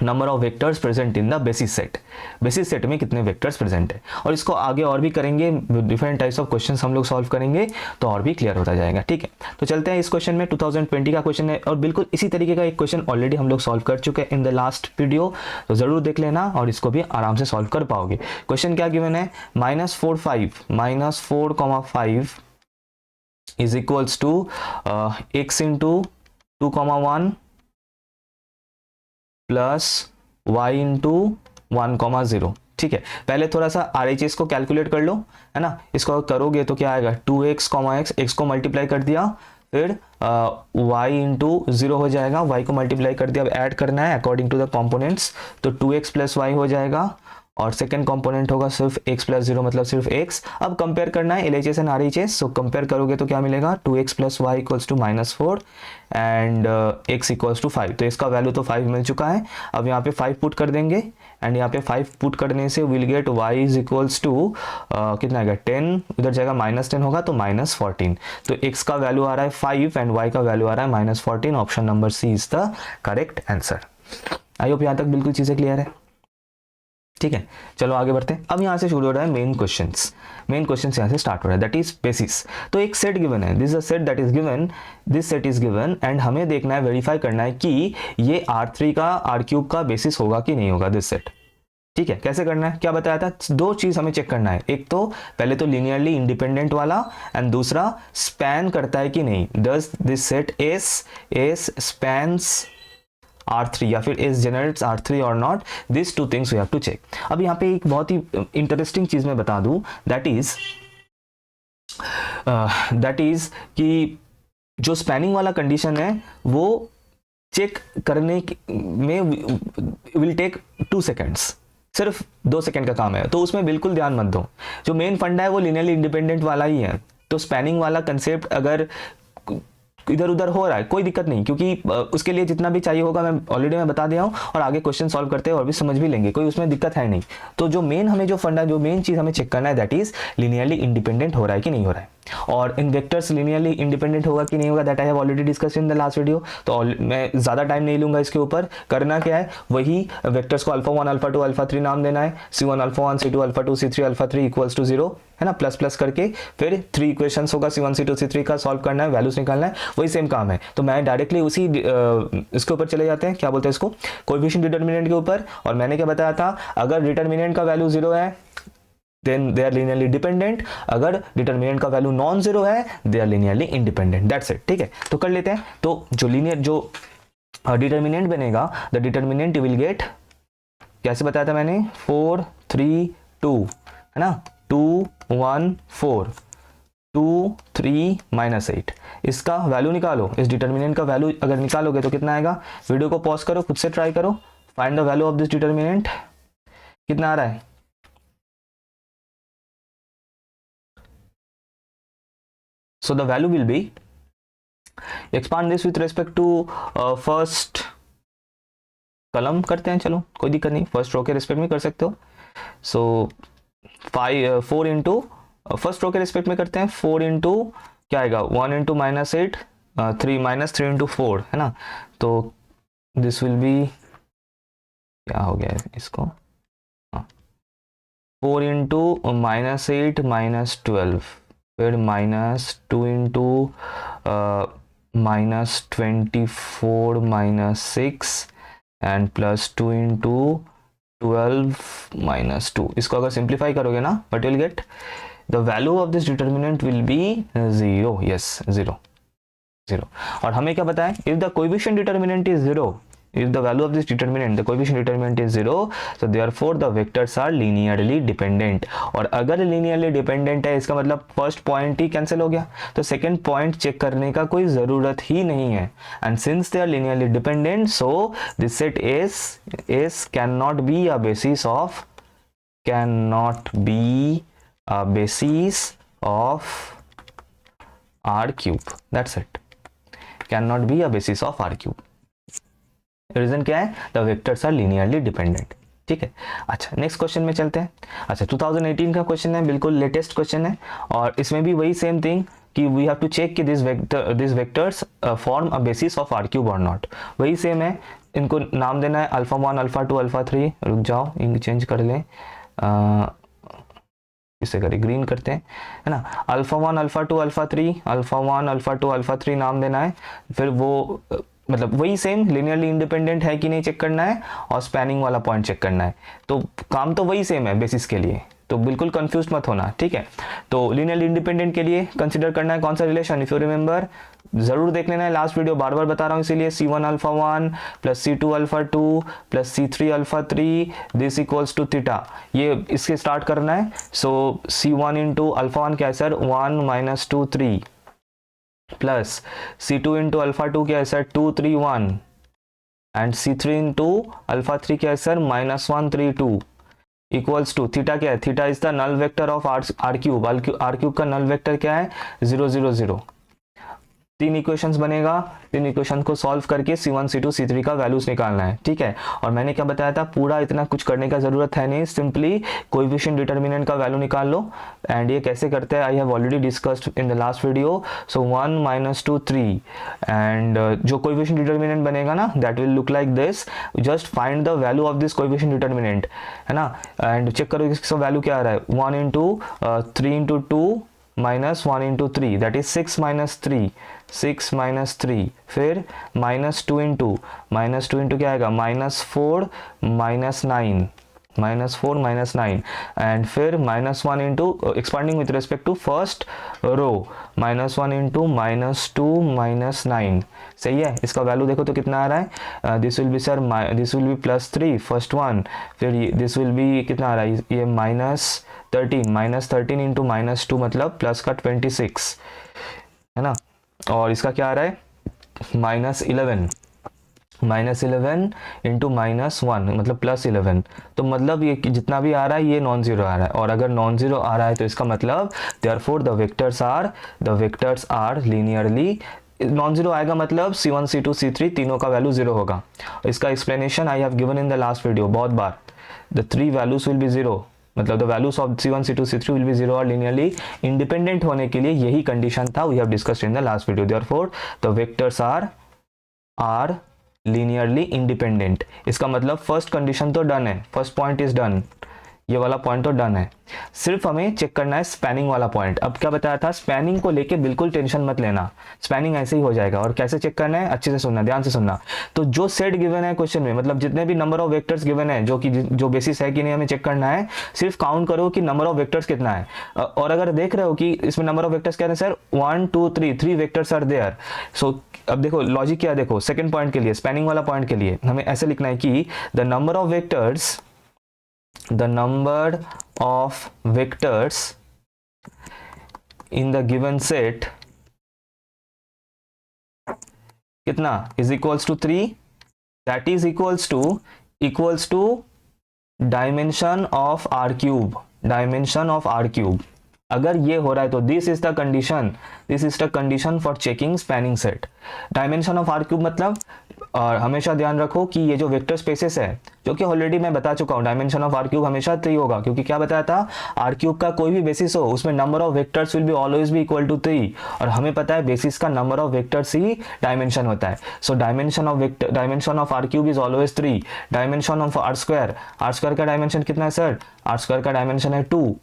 number of vectors present in the basis set. Basis set में कितने vectors present है, और इसको आगे और भी करेंगे, डिफरेंट टाइप्स ऑफ क्वेश्चंस हम लोग सॉल्व करेंगे तो और भी क्लियर होता जाएगा, ठीक है। तो चलते हैं इस क्वेश्चन में, 2020 का क्वेश्चन है, और बिल्कुल इसी तरीके का एक क्वेश्चन ऑलरेडी हम लोग सॉल्व कर चुके हैं इन द लास्ट वीडियो, तो जरूर देख लेना और इसको भी आराम से सॉल्व कर पाओगे। क्वेश्चन क्या गिवन है, -4,5 is equals to x into 2,1 plus y into 1,0। ठीक है, पहले थोड़ा सा RHS को कैलकुलेट कर लो, है ना। इसको करोगे तो क्या आएगा, 2x, x को मल्टीप्लाई कर दिया, फिर y इंटू 0 हो जाएगा, y को मल्टीप्लाई कर दिया, अब ऐड करना है अकॉर्डिंग टू द कंपोनेंट्स, तो 2x प्लस y हो जाएगा, और सेकंड कंपोनेंट होगा सिर्फ x प्लस 0 मतलब सिर्फ x। अब कंपेयर करना है LHS and RHS, so compare करोगे तो क्या मिलेगा, 2x plus y equals to -4 and x equals to 5। तो इसका वैल्यू तो 5 मिल चुका है। अब यहाँ पे 5 पुट कर देंगे, एंड यहाँ पे 5 पुट करने से will get y is equals to कितना आएगा 10, उधर जाएगा -10 होगा तो -14। तो x का वैल्यू आ रहा है 5 एंड y का वैल्यू आ रहा है -14। Option number C is the correct answer. I hope यहाँ तक बिल्कुल चीजें क्लियर है, ठीक है। चलो आगे बढ़ते हैं। अब यहाँ से शुरू हो रहा है मेन क्वेश्चंस यहाँ से स्टार्ट हो रहा है, दैट इज बेसिस। तो एक सेट गिवन है, this is a set that is given, this set is given, and हमें देखना है, वेरीफाई करना है कि ये R3 का R³ का बेसिस होगा कि नहीं होगा दिस सेट। ठीक है, कैसे करना है, क्या बताया था, 2 चीज हमें चेक करना है, एक तो पहले तो लिनियरली इंडिपेंडेंट वाला, एंड दूसरा स्पैन करता है कि नहीं, does this set S spans R3 या फिर S generates R3 or not, these two things we have to check. अब यहाँ पे एक बहुत ही इंटरेस्टिंग चीज मैं बता दूं, दैट इज कि जो स्पैनिंग वाला कंडीशन है वो चेक करने में विल टेक 2 सेकेंड्स, सिर्फ 2 सेकेंड का काम है, तो उसमें बिल्कुल ध्यान मत दो. जो मेन फंडा है वो लिनियरली इंडिपेंडेंट वाला ही है, तो स्पैनिंग वाला कंसेप्ट अगर इधर उधर हो रहा है कोई दिक्कत नहीं, क्योंकि उसके लिए जितना भी चाहिए होगा मैं ऑलरेडी बता दिया हूँ, और आगे क्वेश्चन सॉल्व करते हैं और भी समझ भी लेंगे, कोई उसमें दिक्कत है नहीं. तो जो मेन हमें जो फंडा, जो मेन चीज़ हमें चेक करना है दैट इज लिनियरली इंडिपेंडेंट हो रहा है कि नहीं हो रहा है. और इन वेक्टर्स लिनियरली इंडिपेंडेंट होगा कि नहीं होगा that I have already discuss in the last video. तो मैं ज़्यादा टाइम नहीं लूंगा इसके ऊपर. करना क्या है, वही वेक्टर्स को अल्फा 1 अल्फा 2 अल्फा 3 नाम देना है. C1 alpha 1 C2 alpha 2 C3 alpha 3 equals to 0 है ना, प्लस प्लस करके फिर 3 इक्वेशंस होगा C1 C2 C3 का, सॉल्व करना है, वैल्यूज निकालना है, वही सेम काम है. तो मैं डायरेक्टली उसी इसके ऊपर चले जाते हैं, क्या बोलते हैं इसको, कोएफिशिएंट डिटरमिनेंट के ऊपर. और मैंने क्या बताया था, अगर डिटरमिनेंट का वैल्यू 0 है then they are linearly dependent, अगर डिटरमिनेंट का वैल्यू नॉन जीरो है they are linearly independent. That's it. ठीक है, तो कर लेते हैं. तो जो लीनियर जो डिटरमिनेंट बनेगा, the determinant you will get, कैसे बताया था मैंने, 4 3 2 है ना, 2 1 4 2 3 -8. इसका वैल्यू निकालो, इस डिटरमिनेंट का वैल्यू अगर निकालोगे तो कितना आएगा. वीडियो को पॉज करो, खुद से ट्राई करो, find the value of this determinant. कितना आ रहा है, so the value will be, expand this with respect to first कलम करते हैं, चलो कोई दिक्कत नहीं, फर्स्ट रो के रिस्पेक्ट में कर सकते हो. सो 4 इंटू फर्स्ट रो के रिस्पेक्ट में करते हैं, 4 इंटू क्या आएगा, 1 इंटू -8 3 -3 इंटू 4 है ना. तो दिस विल बी, क्या हो गया इसको, 4 इंटू -8 -12 फिर -2 इंटू -24 -6 एंड +2 इंटू 12 -2. इसको अगर सिंप्लीफाई करोगे ना, what will get, the value of this determinant will be 0. Yes, 0. और हमें क्या बताएं, if the coefficient determinant is 0, if the value of this determinant, the coefficient determinant is 0, so therefore the vectors are linearly dependent. और अगर linearly dependent है इसका मतलब first point ही cancel हो गया, तो सेकंड पॉइंट चेक करने का कोई ज़रूरत ही नहीं है. and since they are linearly dependent, so this set is cannot be a basis of R cube. that's it, cannot be a basis of R cube. Reason क्या है, the vectors are linearly dependent. ठीक है, अच्छा next question में चलते हैं. अच्छा 2018 का क्वेश्चन है, बिल्कुल लेटेस्ट क्वेश्चन है, और इसमें भी वही सेम थिंग कि वी हैव टू चेक कि this vectors form a basis of R cube और नॉट. वही सेम है, इनको नाम देना है अल्फा 1 अल्फा 2 अल्फा 3. रुक जाओ, इंक चेंज कर लें, इसे करें ग्रीन करते हैं, है ना. Alpha 1 alpha 2 alpha 3, alpha 1 alpha 2 alpha 3 नाम देना है. फिर वो मतलब वही सेम लिनियरली इंडिपेंडेंट है कि नहीं चेक करना है, और स्पैनिंग वाला पॉइंट चेक करना है. तो काम तो वही सेम है बेसिस के लिए, तो बिल्कुल कंफ्यूज मत होना. ठीक है, तो लिनियरली इंडिपेंडेंट के लिए कंसीडर करना है कौन सा रिलेशन, इफ यू रिमेंबर जरूर देख लेना है, लास्ट वीडियो बार बार बता रहा हूँ इसीलिए. C1 alpha 1 plus C2 alpha 2 plus C3 alpha 3 this equals to theta, ये इसके स्टार्ट करना है. सो C1 इंटू अल्फा 1 क्या है sir, 1 -2 3 plus C2 into alpha 2 क्या है sir, 2 3 1 and C3 into alpha 3 क्या है सर, -1 3 2 इक्वल्स टू थीटा क्या है, theta is the null vector of R cube. R cube का नल वेक्टर क्या है, 0 0 0. 3 इक्वेशंस बनेगा, 3 इक्वेशन को सॉल्व करके C1 C2 C3 का वैल्यूज निकालना है. ठीक है, और मैंने क्या बताया था, पूरा इतना कुछ करने का जरूरत है नहीं, सिंपली कोएफिशिएंट डिटरमिनेंट का वैल्यू निकाल लो. एंड ये कैसे करते हैं, I have already discussed in the last video. So 1 -2 3 and जो कोएफिशिएंट डिटरमिनेंट बनेगा ना, that will look like this. Just find the value of this coefficient determinant, है ना, एंड चेक करो इसका वैल्यू क्या आ रहा है, 1 into 3 into 2 -1 into 3 that is 6 -3 6 -3 फिर -2 इंटू क्या आएगा, -4 -9 -4 -9 एंड फिर -1 into expanding with respect to first row, -1 into -2 -9, सही है। इसका वैल्यू देखो तो कितना आ रहा है, this will B sir, this will B +3 first one, फिर दिस विल बी कितना आ रहा है, ये -13 इंटू -2 मतलब प्लस का 26 है ना, और इसका क्या आ रहा है -11 इंटू -1 मतलब +11, तो मतलब ये जितना भी आ रहा है ये नॉन जीरो आ रहा है, और अगर नॉन जीरो आ रहा है तो इसका मतलब therefore the vectors are linearly, non zero आएगा मतलब C1 C2 C3 तीनों का वैल्यू जीरो होगा। इसका explanation I have given in the last video बहुत बार, the 3 values will be zero, मतलब the values of C1 C2 C3 will be zero और लीनियरली इंडिपेंडेंट होने के लिए यही कंडीशन था, we have discussed in the last video. Therefore the vectors are linearly independent. इसका मतलब फर्स्ट कंडीशन तो डन है, फर्स्ट पॉइंट इज डन, ये वाला पॉइंट तो डन है, सिर्फ हमें चेक करना है स्पैनिंग वाला पॉइंट। अब क्या बताया था, स्पैनिंग को लेके बिल्कुल टेंशन मत लेना, स्पैनिंग ऐसे ही हो जाएगा। और कैसे चेक करना है, अच्छे से सुनना, ध्यान से सुनना। तो जो सेट गिवन है क्वेश्चन में, मतलब जितने भी नंबर ऑफ वेक्टर्स गिवन है, जो बेसिस है कि नहीं हमें चेक करना है, सिर्फ काउंट करो कि नंबर ऑफ वेक्टर्स कितना है। और अगर देख रहे हो कि इसमें नंबर ऑफ वेक्टर्स क्या है सर, 1 2 3 वेक्टर्स आर देयर, सो अब देखो लॉजिक क्या है, देखो सेकंड पॉइंट के लिए, स्पैनिंग वाला पॉइंट के लिए हमें ऐसे लिखना है कि the number of vectors in the given set कितना is equals to 3, that is equals to dimension of r cube। अगर ये हो रहा है तो this is the condition for checking spanning set. Dimension of R cube मतलब, और हमेशा ध्यान रखो कि ये जो वेक्टर स्पेसेस है, जो कि ऑलरेडी मैं बता चुका हूँ, डायमेंशन ऑफ आर क्यूब हमेशा 3 होगा, क्योंकि क्या बताया था, आर क्यूब का कोई भी बेसिस हो उसमें number of vectors will be always be equal to 3, और हमें पता है बेसिस का नंबर ऑफ वेक्टर्स ही डायमेंशन होता है। So dimension of R cube is always 3। Dimension of R square का डायमेंशन कितना है सर, आर स्क्वायर का डायमेंशन है 2,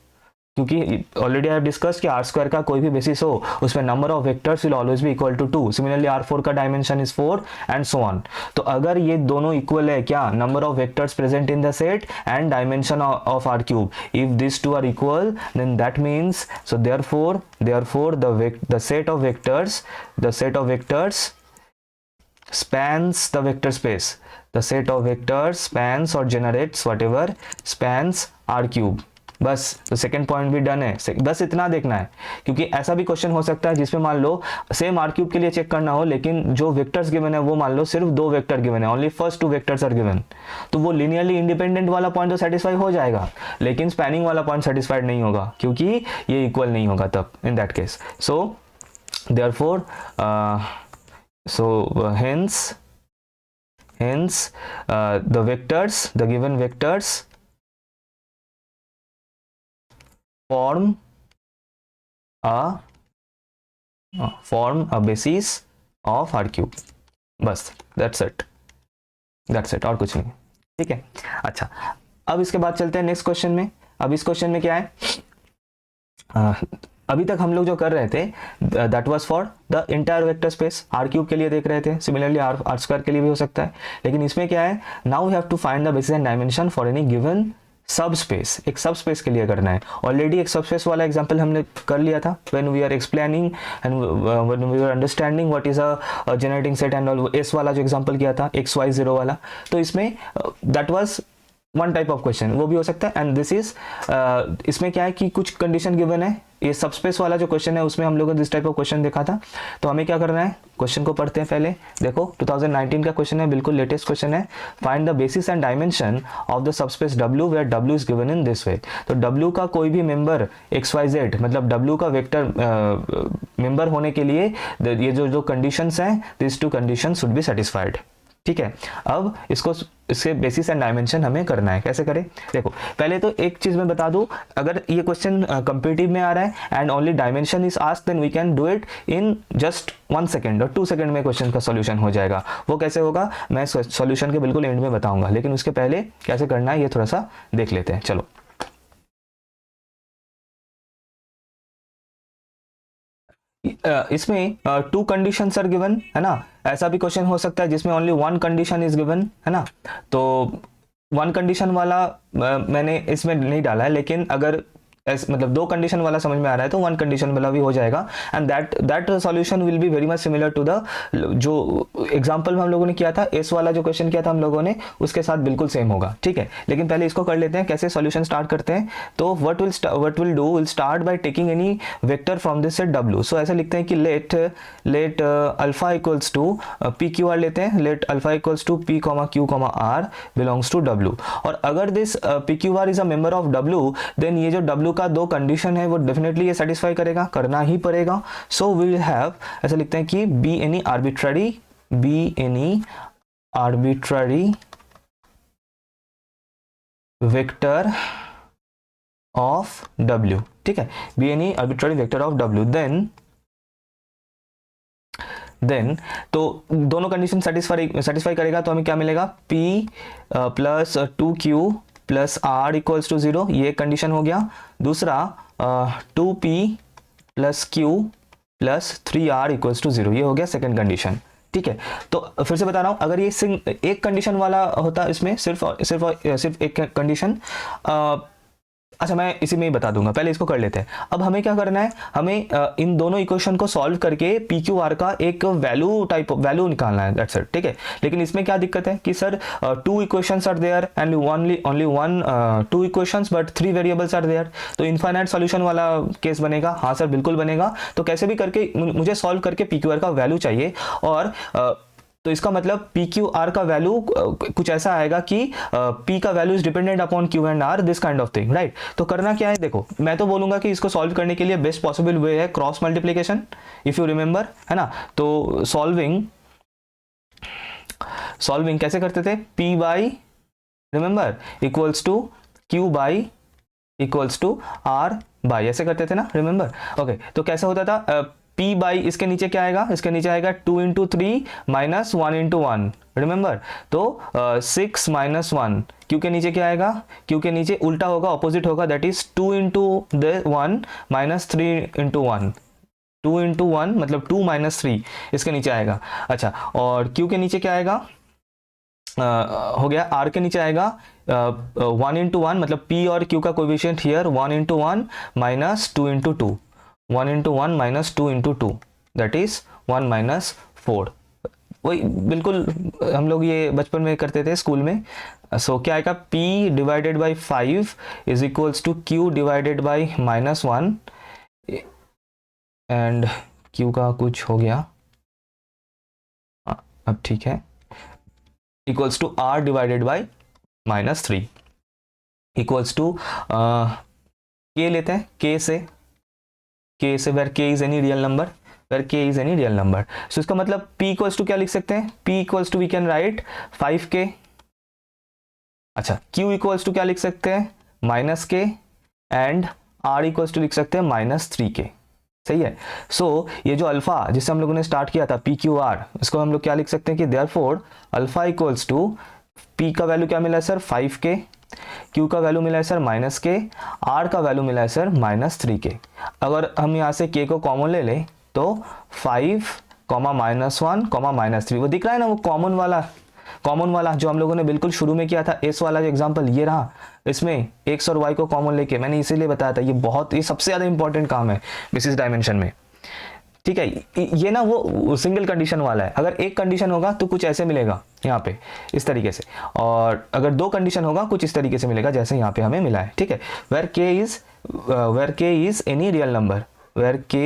क्योंकि ऑलरेडी आई हैव डिस्कस कि आर स्क्वायर का कोई भी बेसिस हो उसमें number of vectors will always be equal to 2। Similarly R4 का dimension is 4 and so on. तो अगर ये दोनों इक्वल है, क्या, number of vectors present in the set and dimension of R cube, if this two are equal then that means, so therefore the set of vectors spans the vector space, the set of vectors spans or generates whatever spans R cube। बस, तो second point भी done है, बस इतना देखना है, क्योंकि ऐसा भी क्वेश्चन हो सकता है जिसमें मान लो सेम आर क्यूब के लिए चेक करना हो, लेकिन जो वेक्टर्स गिवन है वो मान लो सिर्फ 2 वेक्टर गिवन है, only first 2 vectors are given, तो वो लीनियरली इंडिपेंडेंट वाला पॉइंट तो सेटिस्फाई हो जाएगा, लेकिन स्पैनिंग वाला पॉइंट सेटिस्फाइड नहीं होगा, क्योंकि ये इक्वल नहीं होगा तब इन that case. So therefore hence the given vectors form a basis of R cube। बस that's it, और कुछ नहीं, ठीक है। अच्छा, अब इसके बाद चलते हैं नेक्स्ट क्वेश्चन में। अब इस क्वेश्चन में क्या है, अभी तक हम लोग जो कर रहे थे that was for the entire vector space, R cube के लिए देख रहे थे, सिमिलरली आर स्क्वायर के लिए भी हो सकता है, लेकिन इसमें क्या है, now we have to find the basis and dimension for any given subspace. एक सब स्पेस के लिए करना है, ऑलरेडी एक सब स्पेस वाला एग्जांपल हमने कर लिया था when we are explaining and when we are understanding what is a generating set and all, एस वाला जो एग्जांपल किया था XY0 वाला, तो इसमें that was one type of question, वो भी हो सकता है। एंड दिस इज, इसमें क्या है कि कुछ कंडीशन गिवन है, ये सबस्पेस वाला जो क्वेश्चन है उसमें हम लोगों ने दिस टाइप ऑफ क्वेश्चन देखा था। तो हमें क्या करना है, क्वेश्चन को पढ़ते हैं पहले। देखो 2019 का क्वेश्चन है, बिल्कुल लेटेस्ट क्वेश्चन है। Find the basis and dimension of the subspace W where W is given in this way. तो W का कोई भी मेंबर XYZ, मतलब W का वेक्टर मेंबर होने के लिए ये जो कंडीशंस हैं, this 2 conditions should be satisfied, ठीक है। अब इसके बेसिस एंड डायमेंशन हमें करना है, कैसे करें, देखो पहले तो एक चीज मैं बता दूं, अगर ये क्वेश्चन कॉम्पिटिटिव में आ रहा है and only dimension is asked, then we can do it in just 1 second और 2 सेकेंड में क्वेश्चन का सॉल्यूशन हो जाएगा। वो कैसे होगा मैं सॉल्यूशन के बिल्कुल एंड में बताऊंगा, लेकिन उसके पहले कैसे करना है ये थोड़ा सा देख लेते हैं। चलो, इसमें 2 कंडीशंस आर गिवन है ना। ऐसा भी क्वेश्चन हो सकता है जिसमें ओनली 1 कंडीशन इज गिवन है ना। तो वन कंडीशन वाला मैंने इसमें नहीं डाला है, लेकिन अगर मतलब दो कंडीशन वाला समझ में आ रहा है तो वन कंडीशन वाला भी हो जाएगा, and that solution will be very much similar to the जो एग्जांपल में हम लोगों ने किया था, एस वाला जो क्वेश्चन किया था हम लोगों ने उसके साथ बिल्कुल सेम होगा, ठीक है। लेकिन पहले इसको कर लेते हैं कैसे सॉल्यूशन स्टार्ट करते हैं। तो what will do, will start by taking any vector from this set W। So ऐसा लिखते हैं कि let alpha equals to P Q R लेते हैं, let alpha equals to P comma Q comma R belongs to W। और अगर this P Q R is a member of W, then ये जो W का दो कंडीशन है वो डेफिनेटली ये सेटिस्फाई करेगा, करना ही पड़ेगा। सो वी विल हैव, ऐसा लिखते हैं कि be any arbitrary vector of W, ठीक है, be any arbitrary vector of W। Then तो दोनों कंडीशन सेटिस्फाई करेगा, तो हमें क्या मिलेगा, P plus 2Q plus R equals to 0, ये कंडीशन हो गया। दूसरा 2P plus Q plus 3R equals to 0, ये हो गया सेकंड कंडीशन, ठीक है। तो फिर से बता रहा हूं, अगर ये एक कंडीशन वाला होता, इसमें सिर्फ एक कंडीशन, अच्छा मैं इसी में ही बता दूंगा, पहले इसको कर लेते हैं। अब हमें क्या करना है, हमें इन दोनों इक्वेशन को सॉल्व करके पी क्यू आर का एक वैल्यू निकालना है, दैट्स इट, ठीक है। लेकिन इसमें क्या दिक्कत है कि sir two equations are there and only one two equations but three variables are there, तो इनफाइनाइट सॉल्यूशन वाला केस बनेगा। हाँ सर बिल्कुल बनेगा। तो कैसे भी करके मुझे सॉल्व करके पी क्यू आर का वैल्यू चाहिए, और तो इसका मतलब पी क्यू आर का वैल्यू कुछ ऐसा आएगा कि पी का value is dependent upon Q and R, this kind of thing, right. तो करना क्या है, देखो मैं तो बोलूंगा कि इसको सॉल्व करने के लिए बेस्ट पॉसिबल वे है cross multiplication, if you remember, है ना। तो सॉल्विंग कैसे करते थे, P by, remember, equals to Q by equals to R by, ऐसे करते थे ना, रिमेंबर। ओके, तो कैसे होता था, P बाई इसके नीचे क्या आएगा, इसके नीचे आएगा 2 इंटू 3 माइनस 1 इंटू 1, रिमेंबर। तो 6 माइनस 1, Q के नीचे क्या आएगा, Q के नीचे उल्टा होगा, ऑपोजिट होगा, that is 2 into 1 minus 3 into 1, 2 into 1 मतलब 2 माइनस 3 इसके नीचे आएगा। अच्छा, और Q के नीचे क्या आएगा, हो गया, R के नीचे आएगा 1 इंटू 1 मतलब P और Q का coefficient here 1 into 1 minus 2 into 2, 1 into 1 minus 2 into 2, that is 1 minus 4। वही बिल्कुल हम लोग ये बचपन में करते थे स्कूल में। सो क्या आएगा, P divided by 5 is equals to Q divided by minus 1, and Q का कुछ हो गया, अब ठीक है, equals to R divided by minus 3 equals to K लेते हैं, K से where K is any real number, where K is any real number। So इसका मतलब P equals to क्या लिख सकते हैं, P equals to we can write 5K। अच्छा, Q equals to क्या लिख सकते हैं, minus K, and R equals to लिख सकते हैं माइनस 3K, सही है। सो ये जो अल्फा जिससे हम लोगों ने स्टार्ट किया था PQR, इसको हम लोग क्या लिख सकते हैं कि therefore alpha equals to P का वैल्यू क्या मिला है सर, 5K, Q का वैल्यू मिला है सर माइनस K, R का वैल्यू मिला है सर माइनस 3K। अगर हम यहाँ से K को कॉमन ले लें तो 5 कॉमा माइनस 1 कॉमा माइनस 3, वो दिख रहा है ना, वो कॉमन वाला जो हम लोगों ने बिल्कुल शुरू में किया था, एस वाला जो एग्जांपल ये रहा, इसमें एक्स और वाई को कॉमन लेके मैंने इसीलिए बताया था, ये सबसे ज़्यादा इंपॉर्टेंट काम है बेसिस डायमेंशन में, ठीक है। ये ना वो सिंगल कंडीशन वाला है, अगर एक कंडीशन होगा तो कुछ ऐसे मिलेगा यहाँ पे इस तरीके से, और अगर दो कंडीशन होगा कुछ इस तरीके से मिलेगा जैसे यहाँ पे हमें मिला है, ठीक है। Where k is any real number, where k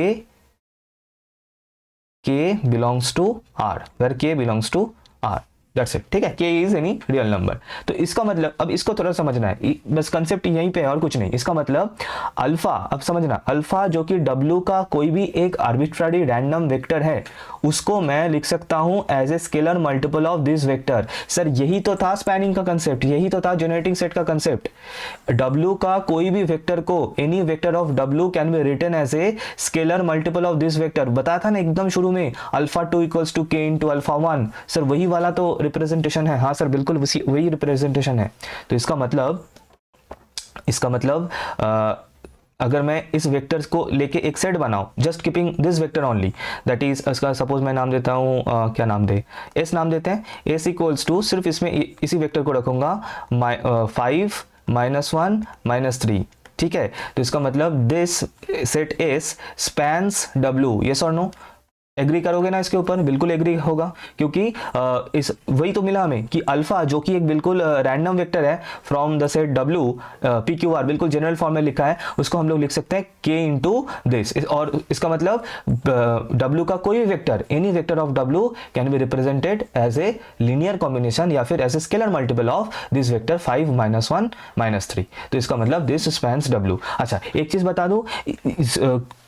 belongs to r, where k belongs to r, that's it, ठीक है। K is any real number. तो इसका मतलब, अब इसको थोड़ा समझना है, बस कंसेप्ट यहीं पे है और कुछ नहीं। इसका मतलब अल्फा, अब समझना, अल्फा जो कि W का कोई भी एक आर्बिट्ररी रैंडम वेक्टर है, उसको मैं लिख सकता हूं as a scalar multiple of this vector. Sir यही तो था स्पैनिंग का कंसेप्ट, यही तो था जनरेटिंग सेट का कंसेप्ट। W का कोई भी वेक्टर को, any vector of W can be written as a scalar multiple of this vector. बताया था ना एकदम शुरू में, alpha 2 equals to K into alpha 1। Sir वही वाला तो रिप्रेजेंटेशन है, हाँ सर बिल्कुल वही रिप्रेजेंटेशन है। तो इसका मतलब अगर मैं इस वेक्टर्स को लेके एक सेट बनाऊं, just keeping this vector only, that is इसका सपोज मैं नाम देता हूं क्या नाम दे, एस नाम देते हैं, एस इक्वल्स टू सिर्फ इसमें इसी वेक्टर को रखूंगा 5 -1 -3, ठीक है। तो इसका मतलब this set S spans W, yes और नो, एग्री करोगे ना इसके ऊपर? बिल्कुल एग्री होगा, क्योंकि इस वही तो मिला हमें कि अल्फा जो कि एक बिल्कुल रैंडम वेक्टर है from the set W, PQR बिल्कुल जनरल फॉर्म में लिखा है, उसको हम लोग लिख सकते हैं K इंटू दिस, और इसका मतलब W का कोई भी vector, any vector of W can be represented as a linear combination या फिर as a scalar multiple of this vector 5 -1 -3। तो इसका मतलब दिस स्पैन्स W। अच्छा, एक चीज बता दूं,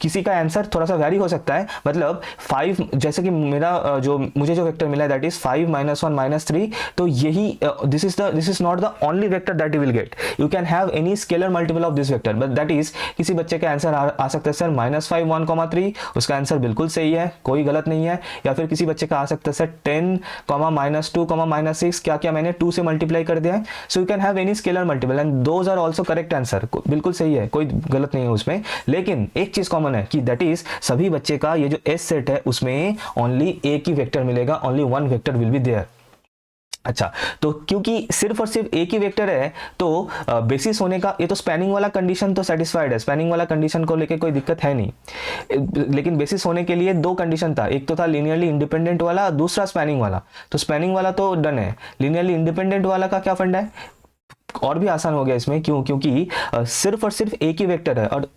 किसी का आंसर थोड़ा सा वैरी हो सकता है, मतलब 5, जैसे कि मेरा जो मुझे जो वेक्टर मिला है दैट इज 5 -1 -3, तो यही this is not the only vector that you will get, you can have any scalar multiple of this vector, but that is किसी बच्चे का आंसर आ सकता है सर -5 1, उसका आंसर बिल्कुल सही है, कोई गलत नहीं है। या फिर किसी बच्चे का आ सकता है सर 10 -2 -6, क्या क्या मैंने 2 से मल्टीप्लाई कर दिया है, so you can have any scalar multiple and those are also correct answer, बिल्कुल सही है, कोई गलत नहीं है उसमें। लेकिन एक चीज कॉमन है कि दैट इज सभी बच्चे का ये जो एस सेट है उसमें ओनली एक ही वेक्टर मिलेगा, only one vector will be there. अच्छा, तो क्योंकि सिर्फ और सिर्फ एक ही वेक्टर है तो बेसिस होने का, ये तो स्पैनिंग वाला कंडीशन तो सेटिस्फाइड है, स्पैनिंग वाला कंडीशन को लेके कोई दिक्कत है नहीं, लेकिन बेसिस होने के लिए दो कंडीशन था, एक तो था लीनियरली इंडिपेंडेंट वाला, दूसरा स्पैनिंग वाला। तो स्पैनिंग वाला तो डन है, लीनियरली इंडिपेंडेंट वाला का क्या फंडा है, और भी आसान हो गया इसमें, क्यों? क्योंकि सिर्फ और सिर्फ एक ही वेक्टर है, और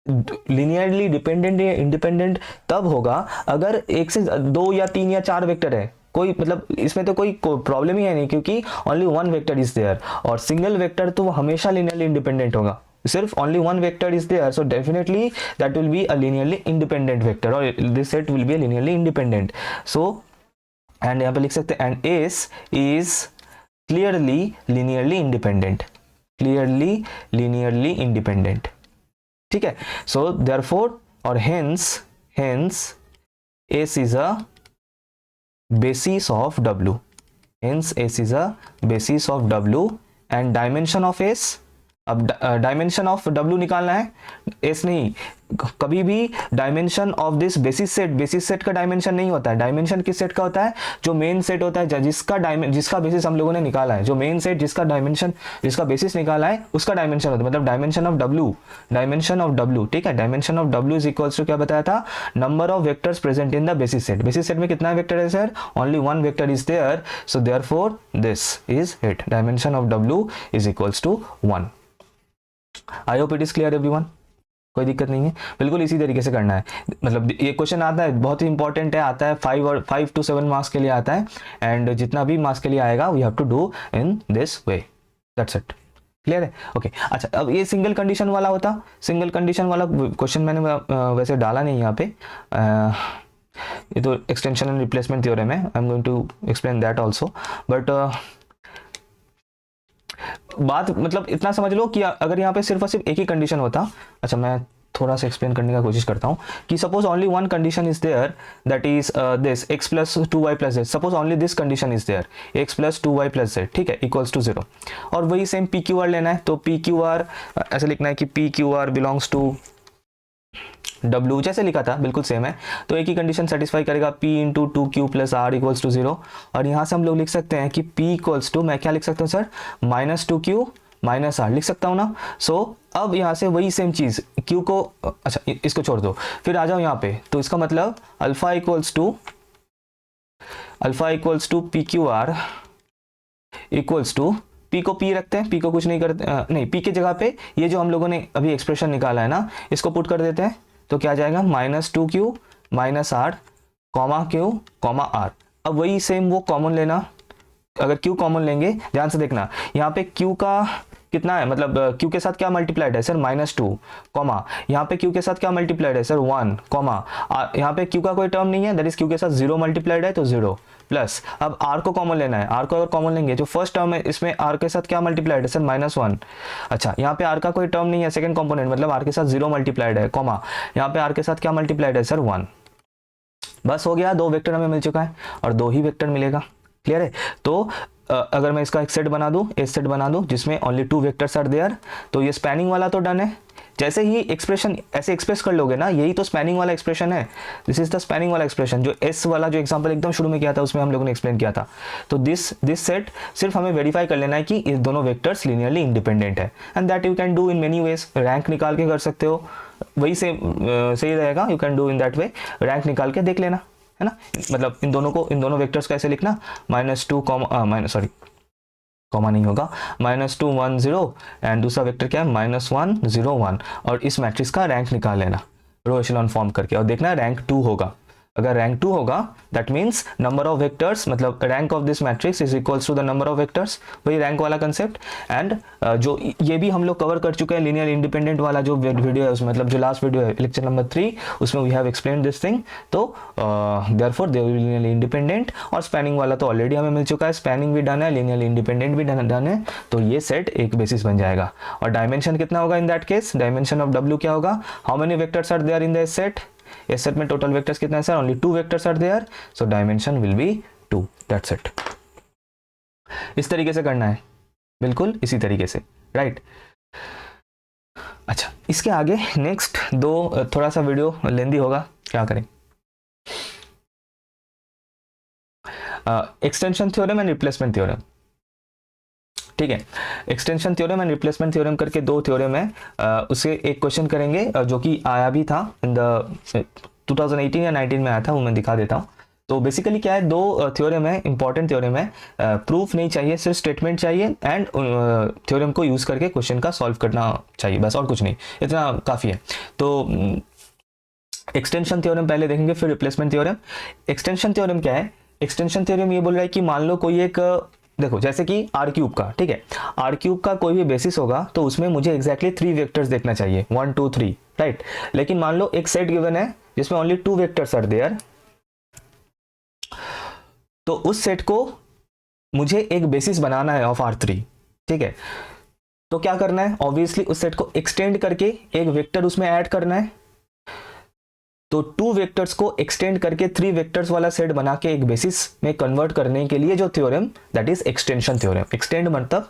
लीनियरली डिपेंडेंट या इंडिपेंडेंट तब होगा अगर एक से 2 या 3 या 4 वेक्टर है, कोई मतलब इसमें तो कोई प्रॉब्लम ही है नहीं, क्योंकि only one vector is there, और सिंगल वेक्टर तो हमेशा लीनियरली इंडिपेंडेंट होगा, सिर्फ only one vector is there, so definitely that will be a linearly independent vector, और this set will be a linearly independent. So and यहाँ पे लिख सकते हैं and S is clearly linearly independent, clearly linearly independent, ठीक है। So therefore और hence S is a basis of W, hence S is a basis of W and dimension of S, अब dimension of W निकालना है, S नहीं, कभी भी dimension of this basis set का डायमेंशन नहीं होता है, डायमेंशन किस सेट का होता है, जो मेन सेट होता है, जिसका बेसिस हम लोगों ने निकाला है, जो मेन सेट जिसका बेसिस निकाला है उसका डायमेंशन होता है, मतलब डायमेंशन ऑफ W, ठीक है। Dimension of W is equals to क्या बताया था, number of vectors present in the basis set. Basis set में कितना वेक्टर है sir, only one vector is there, so therefore this is it, dimension of W is equals to 1। I hope it is clear everyone, कोई दिक्कत नहीं है, बिल्कुल इसी तरीके से करना है। मतलब ये क्वेश्चन आता है, बहुत ही इंपॉर्टेंट है, आता है 5 to 7 मार्क्स के लिए आता है, एंड जितना भी मार्क्स के लिए आएगा we have to do in this way, that's it, clear है? ओके अच्छा, अब ये सिंगल कंडीशन वाला होता, सिंगल कंडीशन वाला क्वेश्चन मैंने वैसे डाला नहीं यहाँ पे, ये तो एक्सटेंशन एंड रिप्लेसमेंट थ्योरम है, I am going to explain that also, but बात मतलब इतना समझ लो कि अगर यहाँ पे सिर्फ और सिर्फ एक ही कंडीशन होता, अच्छा मैं थोड़ा सा एक्सप्लेन करने का कोशिश करता हूँ कि suppose only one condition is there, that is this x plus 2y plus z, suppose only this condition is there, x plus 2y plus z, ठीक है, इक्वल्स टू 0, और वही सेम PQR लेना है, तो PQR ऐसे लिखना है कि PQR बिलोंग्स टू W, जैसे लिखा था बिल्कुल सेम है, तो एक ही कंडीशन सेटिस्फाई करेगा, P into 2Q plus R equals to 0, और यहाँ से हम लोग लिख सकते हैं कि P इक्वल्स टू, मैं क्या लिख सकता हूँ सर, -2Q माइनस R लिख सकता हूँ ना। सो अब यहाँ से वही सेम चीज़ Q को, अच्छा इसको छोड़ दो, फिर आ जाओ यहाँ पे, तो इसका मतलब alpha equals to PQR equals to, P को P रखते हैं, P को कुछ नहीं करते, नहीं, P की जगह पे ये जो हम लोगों ने अभी एक्सप्रेशन निकाला है ना, इसको पुट कर देते हैं, तो क्या आ जाएगा, -2Q minus R comma Q comma R। अब वही सेम वो कॉमन लेना, अगर Q कॉमन लेंगे, ध्यान से देखना, यहाँ पे Q का कितना है, मतलब Q के साथ क्या मल्टीप्लाइड है सर, -2 कॉमा, यहाँ पे Q के साथ क्या मल्टीप्लाइड है सर, 1 कॉमा, यहाँ पे Q का कोई टर्म नहीं है, दैट इज Q के साथ 0 मल्टीप्लाइड है, तो 0 प्लस, अब R को कॉमन लेना है, R को अगर कॉमन लेंगे, जो फर्स्ट टर्म है इसमें R के साथ क्या मल्टीप्लाइड है सर, -1, अच्छा यहाँ पे R का कोई टर्म नहीं है, सेकंड कंपोनेंट, मतलब R के साथ 0 मल्टीप्लाइड है, कॉमा, यहाँ पे R के साथ क्या मल्टीप्लाइड है सर, 1, बस हो गया, 2 वेक्टर हमें मिल चुका है, और 2 ही वेक्टर मिलेगा, क्लियर है? तो अगर मैं इसका एक सेट बना दूं, एक सेट बना दूं जिसमें ओनली 2 वेक्टर्स आर देयर, तो ये स्पैनिंग वाला तो डन है, जैसे ही एक्सप्रेशन ऐसे एक्सप्रेस कर लोगे ना, यही तो स्पैनिंग वाला एक्सप्रेशन है। दिस इज द स्पैनिंग वाला एक्सप्रेशन, जो एस वाला जो एग्जांपल एकदम शुरू में किया था उसमें हम लोगों ने एक्सप्लेन किया था। तो दिस सेट सिर्फ हमें वेरीफाई कर लेना है कि इस दोनों वेक्टर्स लीनियरली इंडिपेंडेंट है, and that you can do in many ways. Rank निकाल के कर सकते हो, वही से सही रहेगा, you can do in that way, rank निकाल के देख लेना, है ना। मतलब इन दोनों वेक्टर्स का ऐसे लिखना, कॉमा नहीं होगा, -2 1 0 एंड दूसरा वेक्टर क्या है -1 0 1, और इस मैट्रिक्स का रैंक निकाल लेना रो एशेलॉन फॉर्म करके, और देखना रैंक 2 होगा। अगर रैंक 2 होगा that means number of vectors, मतलब rank of this matrix is equals to the number of vectors, वही रैंक वाला कंसेप्ट। एंड जो ये भी हम लोग कवर कर चुके हैं, लीनियर इंडिपेंडेंट वाला जो वीडियो है उसमें, मतलब जो लास्ट वीडियो है लेक्चर नंबर 3, उसमें we have explain this thing. तो therefore they will be linearly independent. और स्पैनिंग वाला तो ऑलरेडी हमें मिल चुका है, स्पैनिंग भी डन है, लीनियरली इंडिपेंडेंट भी डन है, तो ये सेट एक बेसिस बन जाएगा। और डायमेंशन कितना होगा in that case, dimension of W क्या होगा, how many vectors are there in the set, इस सेट में टोटल वेक्टर्स कितना है sir, only 2 vectors are there, so dimension will be 2, that's it. इस तरीके से करना है, बिल्कुल इसी तरीके से, राइट। अच्छा, इसके आगे नेक्स्ट दो थोड़ा सा वीडियो लेंदी होगा, क्या करें। Extension theorem and replacement theorem, ठीक है। Extension theorem and replacement theorem करके दो थ्योरम है, उससे एक क्वेश्चन करेंगे जो कि आया भी था इन द 2018 या 19 में आया था, वो मैं दिखा देता हूँ। तो बेसिकली क्या है, दो थ्योरम है, इंपॉर्टेंट थ्योरम है, प्रूफ नहीं चाहिए, सिर्फ स्टेटमेंट चाहिए, एंड थ्योरम को यूज करके क्वेश्चन का सॉल्व करना चाहिए, बस और कुछ नहीं, इतना काफ़ी है। तो एक्सटेंशन थ्योरम पहले देखेंगे, फिर रिप्लेसमेंट थ्योरम। एक्सटेंशन थ्योरम क्या है, एक्सटेंशन थ्योरम ये बोल रहा है कि मान लो कोई एक, देखो जैसे कि R³ का, ठीक है, R³ का कोई भी बेसिस होगा तो उसमें मुझे एग्जैक्टली 3 वेक्टर्स देखना चाहिए, 1 2 3, राइट। लेकिन मान लो एक सेट गिवन है जिसमें ओनली 2 वेक्टर्स आर देयर, तो उस सेट को मुझे एक बेसिस बनाना है ऑफ R3, ठीक है। तो क्या करना है, ऑब्वियसली उस सेट को एक्सटेंड करके एक वेक्टर उसमें ऐड करना है। तो 2 वेक्टर्स को एक्सटेंड करके 3 वेक्टर्स वाला सेट बना के एक बेसिस में कन्वर्ट करने के लिए जो theorem, that is extension theorem. Extend मतलब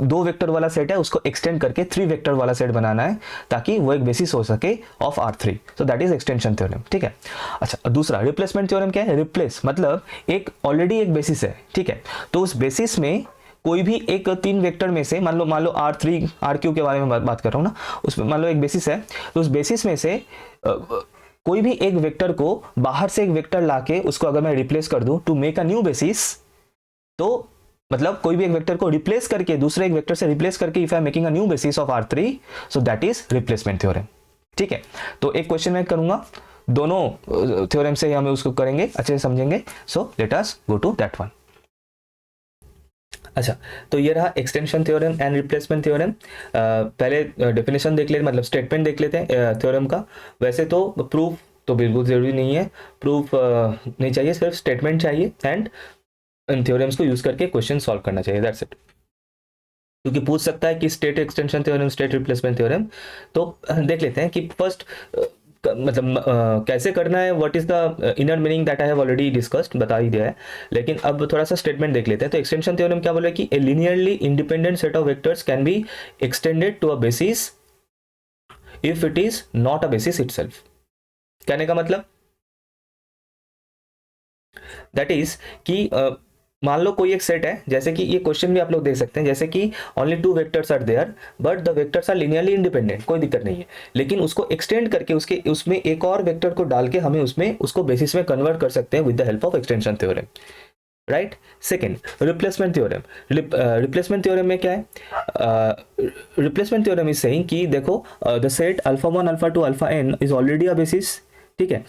2 वेक्टर वाला सेट है, उसको एक्सटेंड करके 3 वेक्टर वाला सेट बनाना है ताकि वो एक बेसिस हो सके ऑफ R3, तो दैट इज एक्सटेंशन थ्योरम, ठीक है। अच्छा, दूसरा रिप्लेसमेंट थ्योरम क्या है, रिप्लेस मतलब एक ऑलरेडी एक बेसिस है, ठीक है, तो उस बेसिस में कोई भी एक 3 वेक्टर में से, मान लो R3 R³ के बारे में बात कर रहा हूँ ना, उसमें मान लो एक बेसिस है, तो उस बेसिस में से कोई भी एक वेक्टर को बाहर से एक वेक्टर लाके उसको अगर मैं रिप्लेस कर दूं to make a new basis, तो मतलब कोई भी एक वेक्टर को रिप्लेस करके दूसरे एक वेक्टर से रिप्लेस करके if I am making a new basis of R3, so that is replacement theorem, ठीक है। तो एक क्वेश्चन मैं करूंगा, दोनों थ्योरम से हम उसको करेंगे, अच्छे से समझेंगे। So let us go to that one. अच्छा, तो ये रहा extension theorem and replacement theorem. पहले डेफिनेशन देख लेते, मतलब स्टेटमेंट देख लेते हैं थ्योरम का। वैसे तो प्रूफ तो बिल्कुल जरूरी नहीं है, प्रूफ नहीं चाहिए, सिर्फ स्टेटमेंट चाहिए, एंड इन थ्योरम्स को यूज करके क्वेश्चन सॉल्व करना चाहिए, दैट्स इट। क्योंकि पूछ सकता है कि state extension theorem, state replacement theorem, तो देख लेते हैं कि फर्स्ट मतलब कैसे करना है, what is the inner meaning, that I have already discussed, बता ही दिया है। लेकिन अब थोड़ा सा स्टेटमेंट देख लेते हैं। तो एक्सटेंशन थ्योरम क्या बोले कि a linearly independent set of vectors can be extended to a basis if it is not a basis itself. कहने का मतलब दैट इज कि मान लो कोई एक सेट है, जैसे कि ये क्वेश्चन भी आप लोग देख सकते हैं, जैसे कि only 2 vectors are there but the vectors are linearly independent, कोई दिक्कत नहीं है, लेकिन उसको एक्सटेंड करके उसमें एक और वेक्टर को डाल के हमें उसको बेसिस में कन्वर्ट कर सकते हैं with the help of extension theorem, right. Second, replacement theorem. Replacement theorem में क्या है, रिप्लेसमेंट थ्योरम इज सेइंग कि देखो the set α1 α2 αn is already a basis, ठीक है।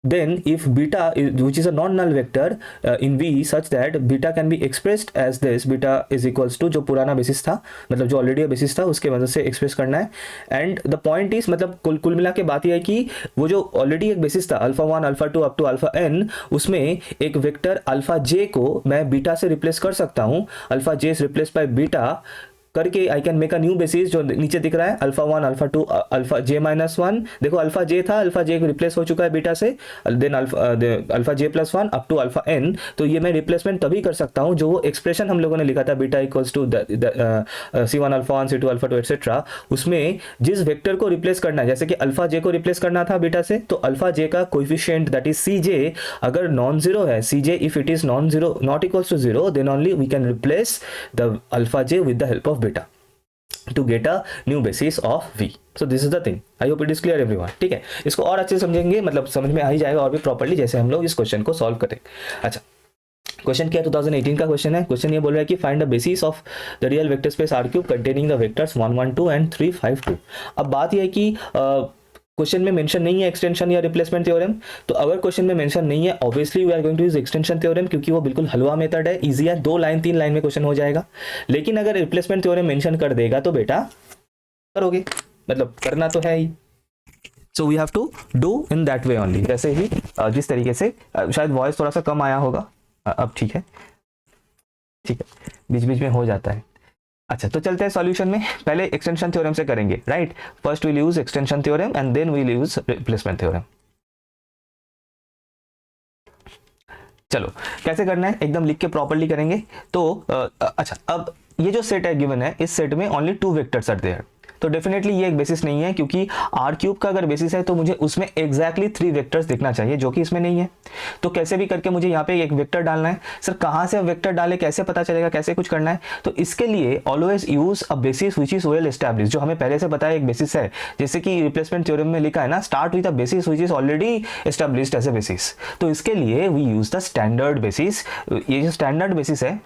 Then if beta which is a non-null vector in V such that beta can be expressed as this, beta is equals to जो पुराना basis था, मतलब जो already basis था उसके मदद से एक्सप्रेस करना है। एंड द पॉइंट इज, मतलब कुल मिला के बात यह है कि वो जो ऑलरेडी एक बेसिस था α1 α2 अप टू αn, उसमें एक वेक्टर αj को मैं बीटा से रिप्लेस कर सकता हूँ, αj is replaced by beta करके I can make a new basis, जो नीचे दिख रहा है अल्फा 1 अल्फा 2 अल्फा जे माइनस 1, देखो अल्फा जे था, अल्फा जे रिप्लेस हो चुका है बीटा से, then alpha J plus 1 up to alpha N. तो ये मैं रिप्लेसमेंट तभी कर सकता हूँ जो वो एक्सप्रेशन हम लोगों ने लिखा था beta equals to C1 alpha 1 C2 alpha 2 etcetera, उसमें जिस वेक्टर को रिप्लेस करना है, जैसे कि अल्फा जे को रिप्लेस करना था बीटा से, तो अल्फा जे का coefficient that is C J अगर नॉन जीरो है, C J if it is non zero not equals to zero, then only we can replace the alpha j with the help of beta to get a new basis of v. So this is the thing. I hope it is clear everyone. ठीक है, इसको और अच्छे से समझेंगे, मतलब समझ में आ ही जाएगा और भी प्रॉपर्ली जैसे हम लोग इस क्वेश्चन को सॉल्व करें। अच्छा, क्वेश्चन क्या है, 2018 का क्वेश्चन है। क्वेश्चन ये बोल रहा है कि find the basis of the real vector space R cube containing the vectors 1 1 2 and 3 5 2। अब बात यह है कि क्वेश्चन में मेंशन नहीं है एक्सटेंशन या रिप्लेसमेंट थ्योरम, तो अगर क्वेश्चन में मेंशन नहीं है obviously we are going to use extension theorem, क्योंकि वो बिल्कुल हलवा मेथड है, इजी है, 2 लाइन 3 लाइन में क्वेश्चन हो जाएगा। लेकिन अगर रिप्लेसमेंट थ्योरम मेंशन कर देगा तो बेटा करोगे, मतलब करना तो है ही। So we have to do in that way only, जैसे ही जिस तरीके से शायद वॉइस थोड़ा सा कम आया होगा, अब ठीक है, ठीक है, बीच बीच में हो जाता है। अच्छा, तो चलते हैं सॉल्यूशन में। पहले एक्सटेंशन थ्योरम से करेंगे, right. First will use extension theorem and then will use replacement theorem. चलो कैसे करना है एकदम लिख के प्रॉपर्ली करेंगे। तो अच्छा, अब ये जो सेट है गिवन है, इस सेट में ओनली 2 वेक्टर्स आर देयर, तो डेफिनेटली ये एक बेसिस नहीं है, क्योंकि R क्यूब का अगर बेसिस है तो मुझे उसमें एग्जैक्टली 3 वेक्टर्स दिखना चाहिए, जो कि इसमें नहीं है। तो कैसे भी करके मुझे यहाँ पे एक वेक्टर डालना है। सर कहाँ से वेक्टर डाले, कैसे पता चलेगा, कैसे कुछ करना है, तो इसके लिए always use a basis which is well establish, जो हमें पहले से बताया एक बेसिस है, जैसे कि रिप्लेसमेंट थ्योरम में लिखा है ना, start with a basis which is already established as a basis. तो इसके लिए we use the standard basis. ये जो स्टैंडर्ड बेसिस है,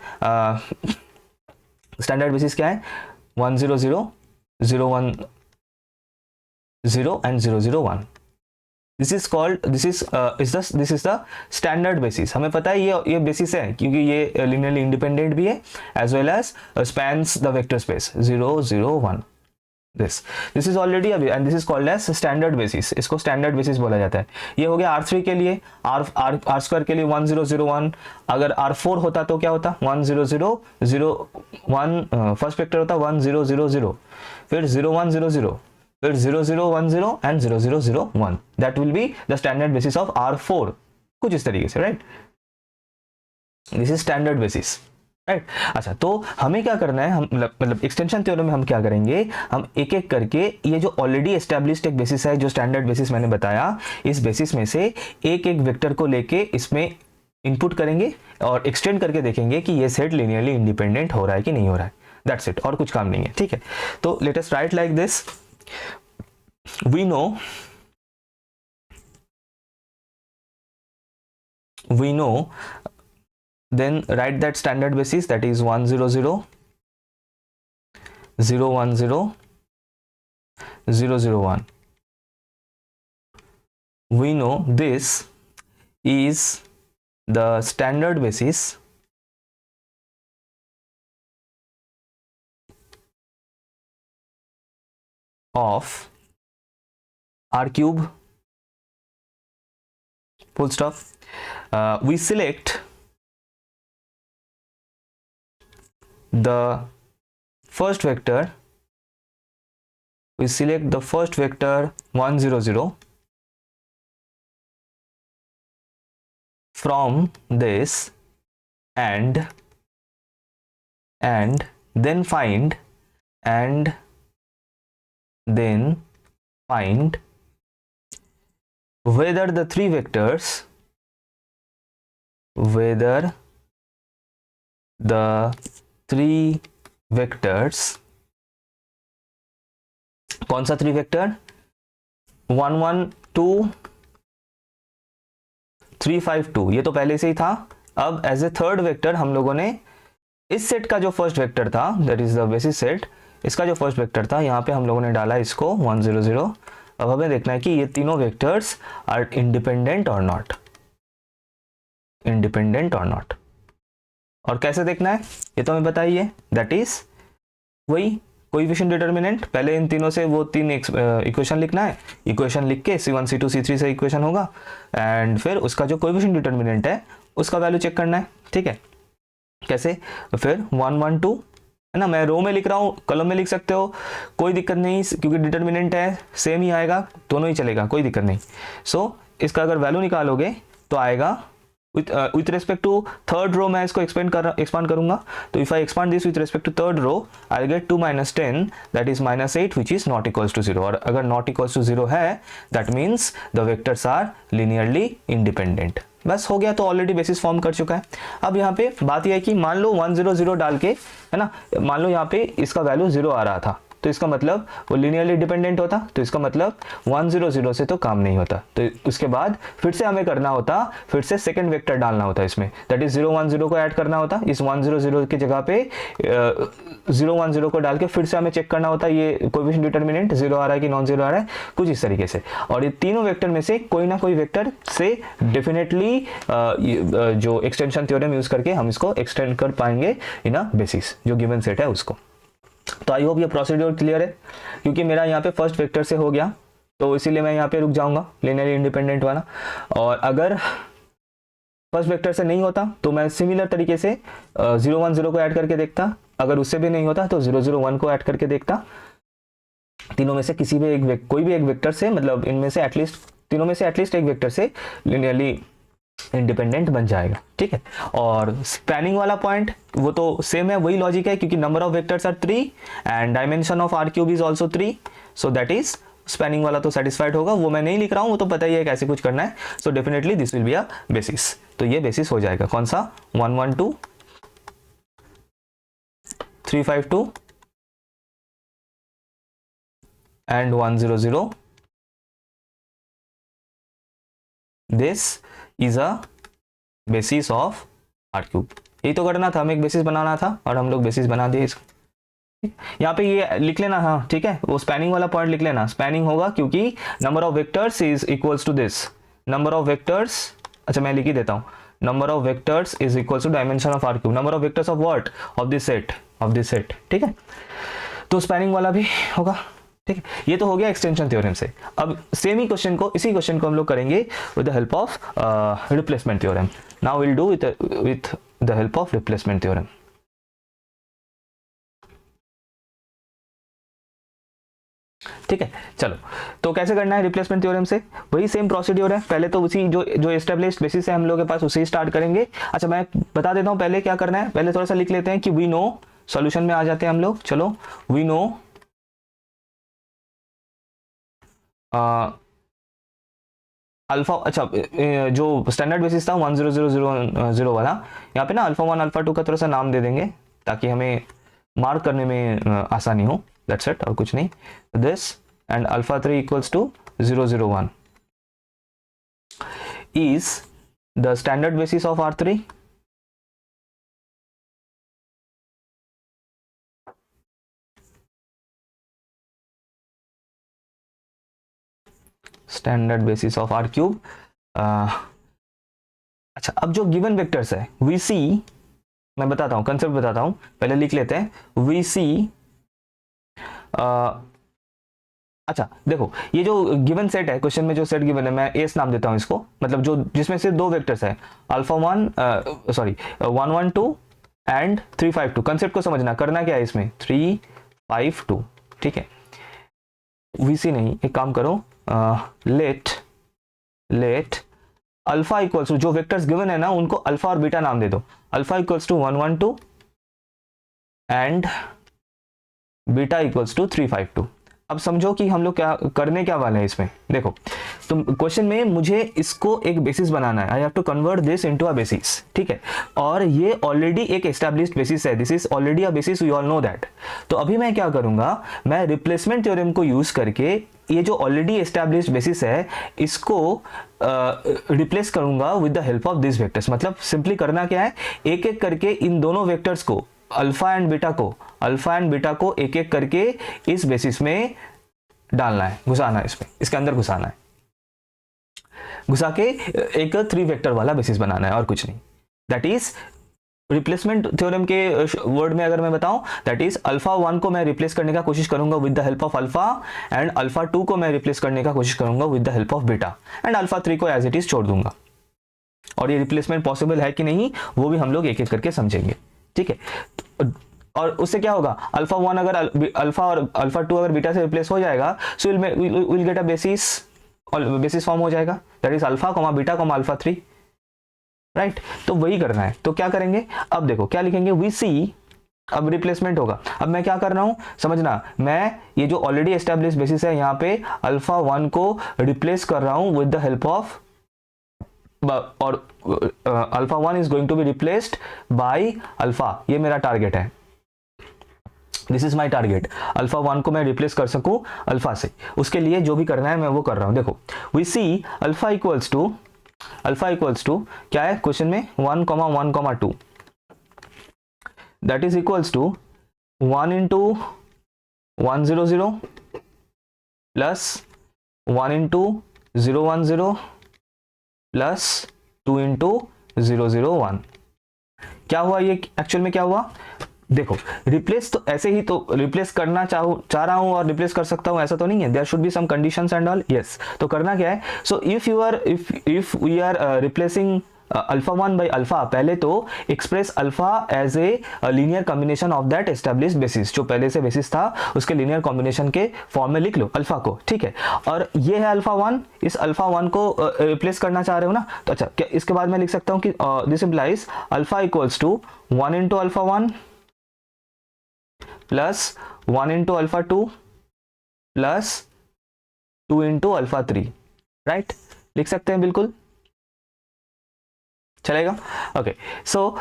स्टैंडर्ड बेसिस क्या है, 1 0 0 0 1 0 and 0 0 1। This is called, this is the standard basis। हमें पता है ये बेसिस है, क्योंकि ये linearly independent भी है as well as spans the vector space 0 0 1। this is already and this is called as standard basis। इसको standard basis बोला जाता है। ये हो गया R3 के लिए, R स्क्वायर के लिए 1 0 0 1। अगर R4 होता तो क्या होता, 1 0 0 0 1, फर्स्ट वेक्टर होता 1 0 0 0, फिर 0 1 0 0, फिर 0 0 1 0 and 0 0 0 1। That will be the standard basis of R4, कुछ इस तरीके से, right. This is standard basis, right. अच्छा, तो हमें क्या करना है, हम मतलब एक्सटेंशन थ्योरम में हम क्या करेंगे, हम एक एक करके ये जो ऑलरेडी एस्टैब्लिश्ड एक बेसिस है, जो स्टैंडर्ड बेसिस मैंने बताया, इस बेसिस में से एक एक वेक्टर को लेके इसमें इनपुट करेंगे और एक्सटेंड करके देखेंगे कि ये सेट लिनियरली इंडिपेंडेंट हो रहा है कि नहीं हो रहा है। दैट्स इट, और कुछ काम नहीं है, ठीक है। तो let us right like this. we know, then write that standard basis, that is 1 0 0 0 1 0 0 0 1। we know this is the standard basis of R cube, full stop। we select the first vector, we select the first vector 1 0 0 from this and then find whether the 3 vectors, whether the 3 vectors, कौन सा 3 vector, 1 1 2 3 5 2, ये तो पहले से ही था। अब as a third vector हम लोगों ने इस सेट का जो फर्स्ट वेक्टर था, that is the basis set, इसका जो फर्स्ट वेक्टर था यहाँ पे हम लोगों ने डाला इसको 1 0 0। अब हमें देखना है कि ये तीनों वेक्टर्स आर इंडिपेंडेंट और नॉट, इंडिपेंडेंट और नॉट। और कैसे देखना है ये तो हमें बताइए, दैट इज वही कोएफिशिएंट डिटर्मिनेंट, पहले इन तीनों से वो 3 इक्वेशन लिखना है, इक्वेशन लिख के C1 C2 C3 से इक्वेशन होगा, एंड फिर उसका जो कोएफिशिएंट डिटर्मिनेंट है उसका वैल्यू चेक करना है, ठीक है। कैसे, फिर 1 1 2 है ना, मैं रो में लिख रहा हूँ, कॉलम में लिख सकते हो, कोई दिक्कत नहीं, क्योंकि डिटर्मिनेंट है, सेम ही आएगा, दोनों ही चलेगा, कोई दिक्कत नहीं। सो इसका अगर वैल्यू निकालोगे तो आएगा with respect to third row, मैं इसको expand करूंगा, तो if I expand this with respect to third row I'll get 2 minus 10 that is minus 8 which is not equals to 0, और अगर not equals to 0 है that means the vectors are linearly independent। बस हो गया, तो already basis form कर चुका है। अब यहाँ पे बात यह है कि मान लो 1 0 0 डाल के, है ना, मान लो यहाँ पे इसका वैल्यू 0 आ रहा था, तो इसका मतलब वो लीनियरली डिपेंडेंट होता, तो इसका मतलब 1 0 0 से तो काम नहीं होता, तो उसके बाद फिर से हमें करना होता, फिर से सेकंड वेक्टर डालना होता इसमें, दैट इज 0 1 0 को ऐड करना होता, इस 1 0 0 की जगह पे 0 1 0 को डाल के फिर से हमें चेक करना होता ये कोएफिशिएंट डिटरमिनेंट 0 आ रहा है कि नॉन 0 आ रहा है, कुछ इस तरीके से। और ये तीनों वेक्टर में से कोई ना कोई वेक्टर से डेफिनेटली जो एक्सटेंशन थ्योरम यूज करके हम इसको एक्सटेंड कर पाएंगे इन अ बेसिस, जो गिवन सेट है उसको। तो आई होप ये प्रोसीड्योर क्लियर है, क्योंकि मेरा यहाँ पे फर्स्ट वेक्टर से हो गया तो इसीलिए मैं यहाँ पे रुक जाऊंगा लीनियरली इंडिपेंडेंट वाला, और अगर फर्स्ट वेक्टर से नहीं होता तो मैं सिमिलर तरीके से 0 1 0 को ऐड करके देखता, अगर उससे भी नहीं होता तो 0 0 1 को ऐड करके देखता, तीनों में से किसी भी एक कोई भी एक वेक्टर से, मतलब इनमें से एटलीस्ट तीनों में से एटलीस्ट एक वेक्टर से लिनियरली इंडिपेंडेंट बन जाएगा, ठीक है। और स्पैनिंग वाला पॉइंट वो तो सेम है, वही लॉजिक है, क्योंकि number of vectors are 3 and dimension of R cube is also 3, so that is spanning वाला तो सेटिस्फाइड होगा, वो मैं नहीं लिख रहा हूं, वो तो पता ही है कैसे कुछ करना है, so definitely this will be a basis. तो ये बेसिस हो जाएगा कौन सा, 1 1 2 3 5 2 and 1 0 0, this is a basis of R cube. यही तो करना था, हमें एक बेसिस बनाना था और हम लोग बेसिस बना दिए इसको। यहाँ पे ये लिख लेना, हाँ ठीक है, वो स्पैनिंग वाला पॉइंट लिख लेना, स्पैनिंग होगा क्योंकि number of vectors is equals to this, number of vectors, अच्छा मैं लिख ही देता हूँ, number of vectors is equals to dimension of R cube, number of vectors of what, of this set, ठीक है। तो स्पैनिंग वाला भी होगा, ठीक है। ये तो हो गया एक्सटेंशन थ्योरम से। अब सेम ही क्वेश्चन को, इसी क्वेश्चन को हम लोग करेंगे with the help of replacement theorem. Now will do with the help of replacement theorem. ठीक है, चलो तो कैसे करना है रिप्लेसमेंट थ्योरम से, वही सेम प्रोसीड्योर है, पहले तो उसी जो एस्टेब्लिश्ड बेसिस है हम लोग के पास उसे ही स्टार्ट करेंगे। अच्छा मैं बता देता हूँ पहले क्या करना है, पहले थोड़ा सा लिख लेते हैं कि वी नो, सॉल्यूशन में आ जाते हैं हम लोग, चलो वी नो अल्फा, अच्छा जो स्टैंडर्ड बेसिस था 1 0 0 0 0 वाला, यहाँ पे ना अल्फा 1 अल्फा 2 का थोड़ा सा नाम दे देंगे ताकि हमें मार्क करने में आसानी हो, दैट्स इट, और कुछ नहीं। This and alpha 3 equals to 0 0 1 is the standard basis of R3, standard basis of R cube. अच्छा अब जो गिवन वेक्टर्स है वी सी, मैं बताता हूं कंसेप्ट बताता हूं, पहले लिख लेते हैं वी सी। अच्छा देखो ये जो गिवन सेट है, क्वेश्चन में जो सेट गिवन है, मैं एस नाम देता हूं इसको, मतलब जो जिसमें से दो वेक्टर्स है अल्फा 1 सॉरी 1 1 2 एंड 3 5 2। कंसेप्ट को समझना, करना क्या है इसमें 3 5 2, ठीक है। वी सी नहीं, एक काम करो, लेट अल्फा इक्वल्स टू, जो वेक्टर्स गिवन है ना उनको अल्फा और बीटा नाम दे दो, alpha equals to 1 1 2 and beta equals to 3 5 2। अब समझो कि हम लोग क्या करने क्या वाले हैं इसमें, देखो तो क्वेश्चन में मुझे इसको एक बेसिस बनाना है, I have to convert this into a basis, ठीक है, और ये ऑलरेडी एक एस्टैब्लिश्ड बेसिस है, this is already a basis, we all know that. तो अभी मैं क्या करूंगा, मैं रिप्लेसमेंट थ्योरम को यूज करके ये जो ऑलरेडी एस्टैब्लिश्ड बेसिस है इसको रिप्लेस करूंगा with the help of this vectors. मतलब सिंपली करना क्या है, एक एक करके इन दोनों वेक्टर्स को, अल्फा एंड बीटा को एक एक करके इस बेसिस में डालना है, घुसाना है, इसमें इसके अंदर घुसाना है, घुसा के एक 3 वेक्टर वाला बेसिस बनाना है और कुछ नहीं। दैट इज रिप्लेसमेंट थ्योरम के वर्ड में अगर मैं बताऊं, दैट इज अल्फा 1 को मैं रिप्लेस करने का कोशिश करूंगा with the help of alpha, and alpha 2 को मैं रिप्लेस करने का कोशिश करूंगा with the help of beta, and alpha 3 को एज इट इज छोड़ दूंगा। और ये रिप्लेसमेंट पॉसिबल है कि नहीं वो भी हम लोग एक एक करके समझेंगे, ठीक है। और उससे क्या होगा, अल्फा 1 अगर अल्फा और अल्फा 2 अगर बीटा से रिप्लेस हो जाएगा, so will get a basis, और बेसिस फॉर्म हो जाएगा, that is alpha comma beta comma alpha 3, right. तो वही करना है। तो क्या करेंगे, अब देखो क्या लिखेंगे, वी सी, अब रिप्लेसमेंट होगा। अब मैं क्या कर रहा हूं समझना, मैं ये जो ऑलरेडी एस्टेब्लिश बेसिस है यहाँ पे अल्फा 1 को रिप्लेस कर रहा हूं विद द हेल्प ऑफ, और alpha 1 is going to be replaced by alpha, ये मेरा टारगेट है, this is my target, alpha 1 को मैं रिप्लेस कर सकूं अल्फा से। उसके लिए जो भी करना है मैं वो कर रहा हूं। देखो we see alpha equals to क्या है क्वेश्चन में, 1,1,2, that is equals to 1 into 100 plus 1 into 010 plus 2 into 001। क्या हुआ ये एक्चुअल में क्या हुआ, देखो रिप्लेस तो ऐसे ही तो रिप्लेस करना चाह रहा हूं और रिप्लेस कर सकता हूं, ऐसा तो नहीं है, there should be some conditions and all, yes. तो करना क्या है, so if we are replacing alpha 1 by alpha, पहले तो express alpha as a linear combination of that established basis, जो पहले से बेसिस था उसके लीनियर कॉम्बिनेशन के फॉर्म में लिख लो अल्फा को, ठीक है। और ये है अल्फा 1, इस अल्फा 1 को रिप्लेस करना चाह रहे हो ना, तो अच्छा क्या इसके बाद मैं लिख सकता हूं कि this implies alpha equals to 1 into alpha 1 plus 1 into alpha 2 plus 2 into alpha 3, right, लिख सकते हैं, बिल्कुल चलेगा। Okay, so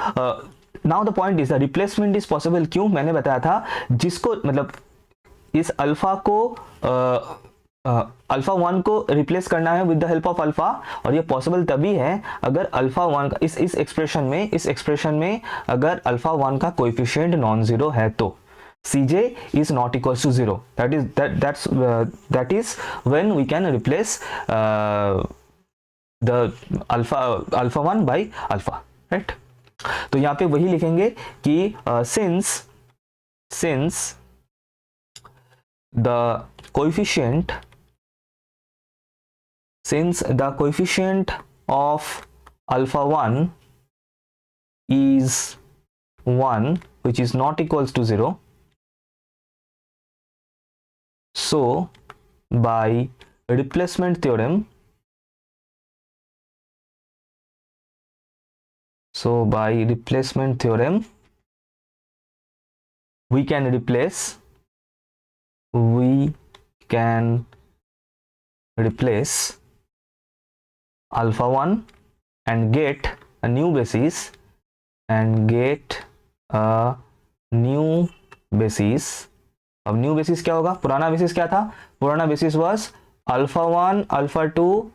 now the point is the replacement is possible, क्यों, मैंने बताया था जिसको मतलब इस अल्फा को अल्फा 1 को रिप्लेस करना है with the help of alpha, और ये पॉसिबल तभी है अगर अल्फा 1 का इस एक्सप्रेशन में अगर अल्फा 1 का कोएफिशिएंट नॉन जीरो है तो Cj is not equals to 0, that is when we can replace the alpha 1 by alpha, right। तो यहाँ पे वही लिखेंगे कि since the coefficient of alpha 1 is 1 which is not equals to 0, so by replacement theorem we can replace alpha 1 and get a new basis अब new basis क्या होगा, पुराना बेसिस क्या था, पुराना basis was alpha 1 alpha 2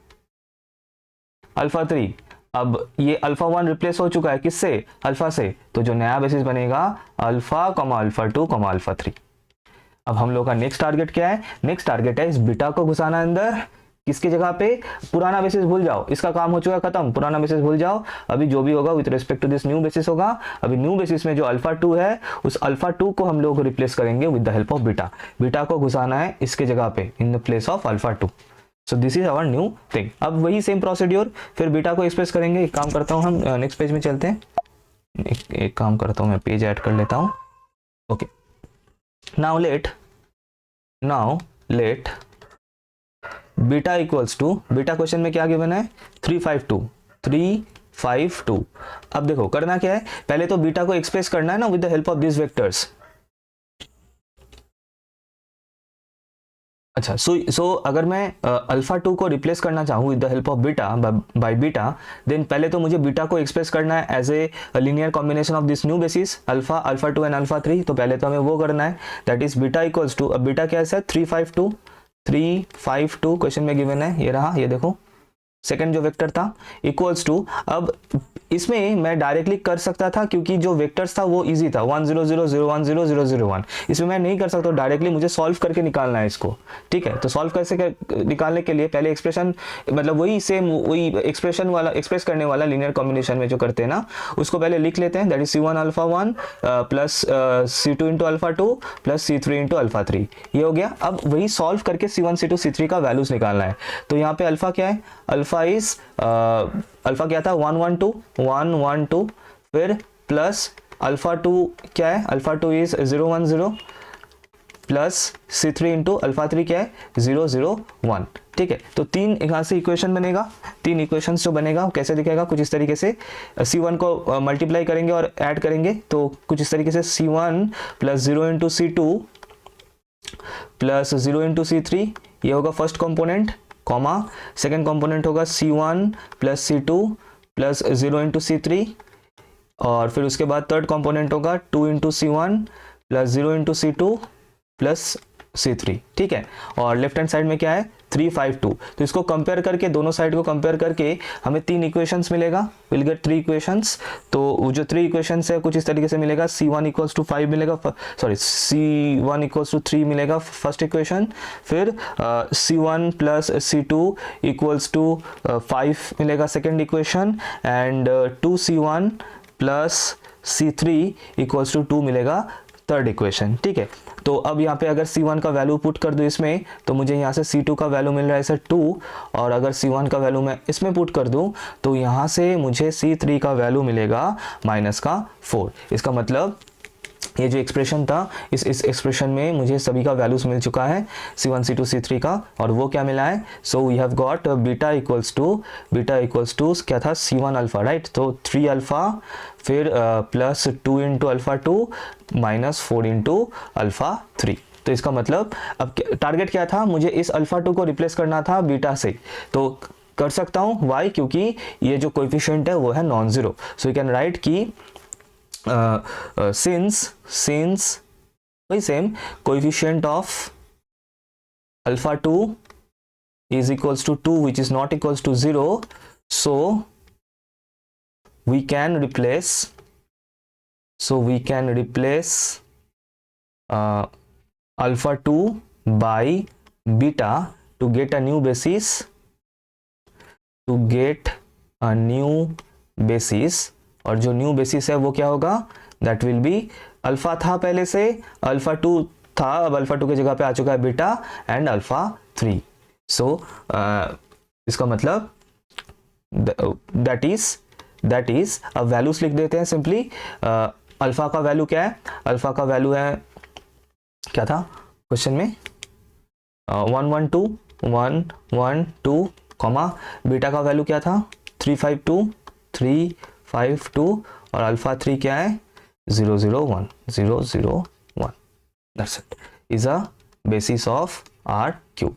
alpha 3, अब ये alpha 1 replace हो चुका है किससे, अल्फा से, तो जो नया बेसिस बनेगा alpha comma alpha 2 comma alpha 3। अब हम लोग का नेक्स्ट टारगेट क्या है, नेक्स्ट टारगेट है इस बीटा को घुसाना अंदर, किसकी जगह पे, पुराना बेसिस भूल जाओ, इसका काम हो चुका है खत्म, पुराना बेसिस भूल जाओ, अभी जो भी होगा with respect to this new basis होगा। अभी न्यू बेसिस में जो अल्फा 2 है उस अल्फा 2 को हम लोग रिप्लेस करेंगे with the help of beta, beta को घुसाना है इसके जगह पे in the place of alpha 2, so this is our new thing. अब वही सेम प्रोसीड्योर, फिर बीटा को एक्सप्रेस करेंगे। एक काम करता हूँ, हम नेक्स्ट पेज में चलते हैं, एक काम करता हूँ मैं पेज ऐड कर लेता हूँ। Okay, now let beta equals to, beta question में क्या गिवन है, 352। अब देखो करना क्या है, पहले तो बीटा को एक्सप्रेस करना है ना with the help of this vectors. अच्छा, सो अगर मैं अल्फा 2 को रिप्लेस करना चाहूँ with the help of beta by beta, then पहले तो मुझे बीटा को एक्सप्रेस करना है as a linear combination of this new basis alpha 2 and alpha 3, तो पहले तो हमें वो करना है, that is beta equals to, अब बीटा क्या है, 352 क्वेश्चन में गिवन है, ये रहा, ये देखो सेकंड जो वेक्टर था, इक्वल्स टू, अब इसमें मैं डायरेक्टली कर सकता था क्योंकि जो वेक्टर्स था वो इजी था, 1 0 0 0 1 0 0 0 1, इसमें मैं नहीं कर सकता, डायरेक्टली मुझे सॉल्व करके निकालना है इसको, ठीक है। तो सॉल्व कैसे निकालने के लिए पहले एक्सप्रेशन, मतलब वही सेम वही एक्सप्रेशन वाला, एक्सप्रेस करने वाला लीनियर कॉम्बिनेशन में जो करते हैं ना, उसको पहले लिख लेते हैं, that is C1 alpha 1 plus C2 into alpha 2 plus C3 into alpha 3, ये हो गया। अब वही सॉल्व करके C1 C2 C3 का वैल्यूज निकालना है। तो यहाँ पे अल्फा क्या है, अल्फा इज अल्फा क्या था, 1 1 2 1 1 2, फिर प्लस अल्फा 2 क्या है, alpha 2 is 0 1 0 plus C3 into alpha 3 क्या है 0 0 1। ठीक है, तो 3 यहाँ से इक्वेशन बनेगा, 3 इक्वेशन जो बनेगा वो कैसे दिखेगा, कुछ इस तरीके से C1 को मल्टीप्लाई करेंगे और ऐड करेंगे तो कुछ इस तरीके से C1 plus 0 into C2 plus 0 into C3, ये होगा first component, comma second component होगा C1 plus C2 plus 0 into C3, और फिर उसके बाद थर्ड कंपोनेंट होगा 2 into C1 plus 0 into C2 plus C3। ठीक है, और लेफ्ट हैंड साइड में क्या है 3 5 2, तो इसको कंपेयर करके, दोनों साइड को कंपेयर करके हमें 3 इक्वेशंस मिलेगा, विल गेट 3 इक्वेशंस। तो वो जो 3 इक्वेशंस है कुछ इस तरीके से मिलेगा, C1 इक्वल्स टू 5 मिलेगा, सॉरी C1 इक्वल्स टू 3 मिलेगा फर्स्ट इक्वेशन, फिर C1 plus C2 equals to 5 मिलेगा second equation, and 2C1 plus C3 equals to 2 मिलेगा थर्ड इक्वेशन। ठीक है, तो अब यहाँ पे अगर C1 का वैल्यू पुट कर दूँ इसमें, तो मुझे यहाँ से C2 का वैल्यू मिल रहा है सर 2, और अगर C1 का वैल्यू मैं इसमें पुट कर दूँ तो यहाँ से मुझे C3 का वैल्यू मिलेगा -4। इसका मतलब ये जो एक्सप्रेशन था, इस एक्सप्रेशन में मुझे सभी का वैल्यूज मिल चुका है, C1 C2 C3 का, और वो क्या मिला है, so we have got beta equals to क्या था C1 अल्फा, राइट, तो 3 अल्फा फिर plus 2 into alpha 2 minus 4 into alpha 3। तो इसका मतलब अब टारगेट क्या था, मुझे इस अल्फा 2 को रिप्लेस करना था बीटा से, तो कर सकता हूँ, वाई, क्योंकि ये जो कोएफिशिएंट है वो है non zero, so you can write की since वही same coefficient of alpha 2 is equals to 2 which is not equals to 0, so we can replace alpha 2 by beta to get a new basis, और जो new basis है वो क्या होगा, that will be alpha था पहले से, अल्फा 2 था, अब अल्फा 2 की जगह पे आ चुका है बीटा एंड अल्फा 3। सो इसका मतलब दैट इज अब वैल्यूज लिख देते हैं सिंपली। अल्फा का वैल्यू क्या है, अल्फा का वैल्यू है, क्या था क्वेश्चन में 1 1 2 1 1 2, कॉमा बीटा का वैल्यू क्या था 3 5 2 3 5 2, और अल्फा 3 क्या है 0 0 1 0 0 1। That's it, is a basis of R cube.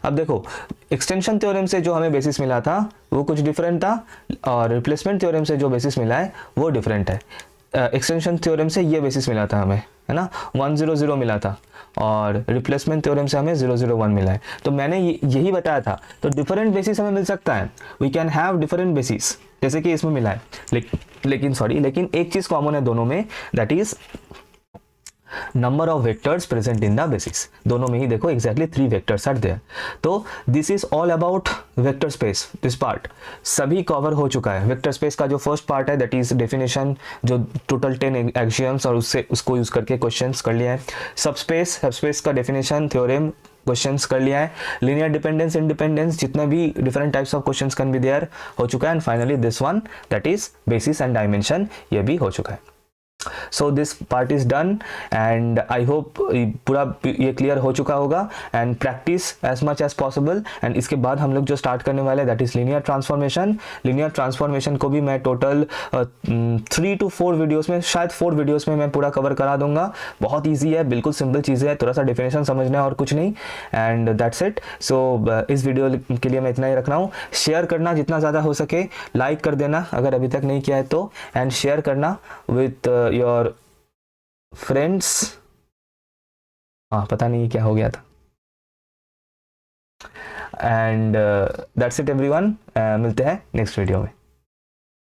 अब देखो एक्सटेंशन थ्योरम से जो हमें बेसिस मिला था वो कुछ डिफरेंट था, और रिप्लेसमेंट थ्योरम से जो बेसिस मिला है वो डिफरेंट है। एक्सटेंशन थ्योरम से ये बेसिस मिला था हमें, है ना, 1 0 0 मिला था, और रिप्लेसमेंट थ्योरम से हमें 0 0 1 मिला है। तो मैंने यही बताया था, तो डिफरेंट बेसिस हमें मिल सकता है, we can have different basis, जैसे कि इसमें मिला है, लेकिन एक चीज कॉमन है दोनों में, that is number of vectors present in the basis. दोनों में ही देखो एग्जैक्टली 3 वेक्टर्स आर देयर। तो this is all about vector space, this part सभी कवर हो चुका है। वेक्टर स्पेस का जो फर्स्ट पार्ट है दैट इज डेफिनेशन, जो टोटल 10 एक्सियम्स और उसको यूज करके क्वेश्चंस कर लिया है। सबस्पेस का डेफिनेशन, थ्योरम, क्वेश्चंस कर लिया है। लीनियर डिपेंडेंस, इंडिपेंडेंस, जितने भी different types of questions can be there हो चुका है, and finally this one that is basis and dimension, ये भी हो चुका है। So this part is done, and I hope पूरा ये क्लियर हो चुका होगा, and practice as much as possible. And इसके बाद हम लोग जो स्टार्ट करने वाले हैं दैट इज लीनियर ट्रांसफॉर्मेशन को भी मैं टोटल 3 to 4 वीडियोस में, शायद 4 वीडियोस में मैं पूरा कवर करा दूंगा। बहुत ईजी है, बिल्कुल सिंपल चीज़ें है, थोड़ा सा डेफिनेशन समझना है और कुछ नहीं, एंड दैट्स इट। सो इस वीडियो के लिए मैं इतना ही रख रहा हूँ। शेयर करना जितना ज़्यादा हो सके, लाइक कर देना अगर अभी तक नहीं किया है तो, एंड शेयर करना विथ योर फ्रेंड्स। हाँ, पता नहीं क्या हो गया था, एंड दैट्स इट एवरीवन। मिलते हैं नेक्स्ट वीडियो में।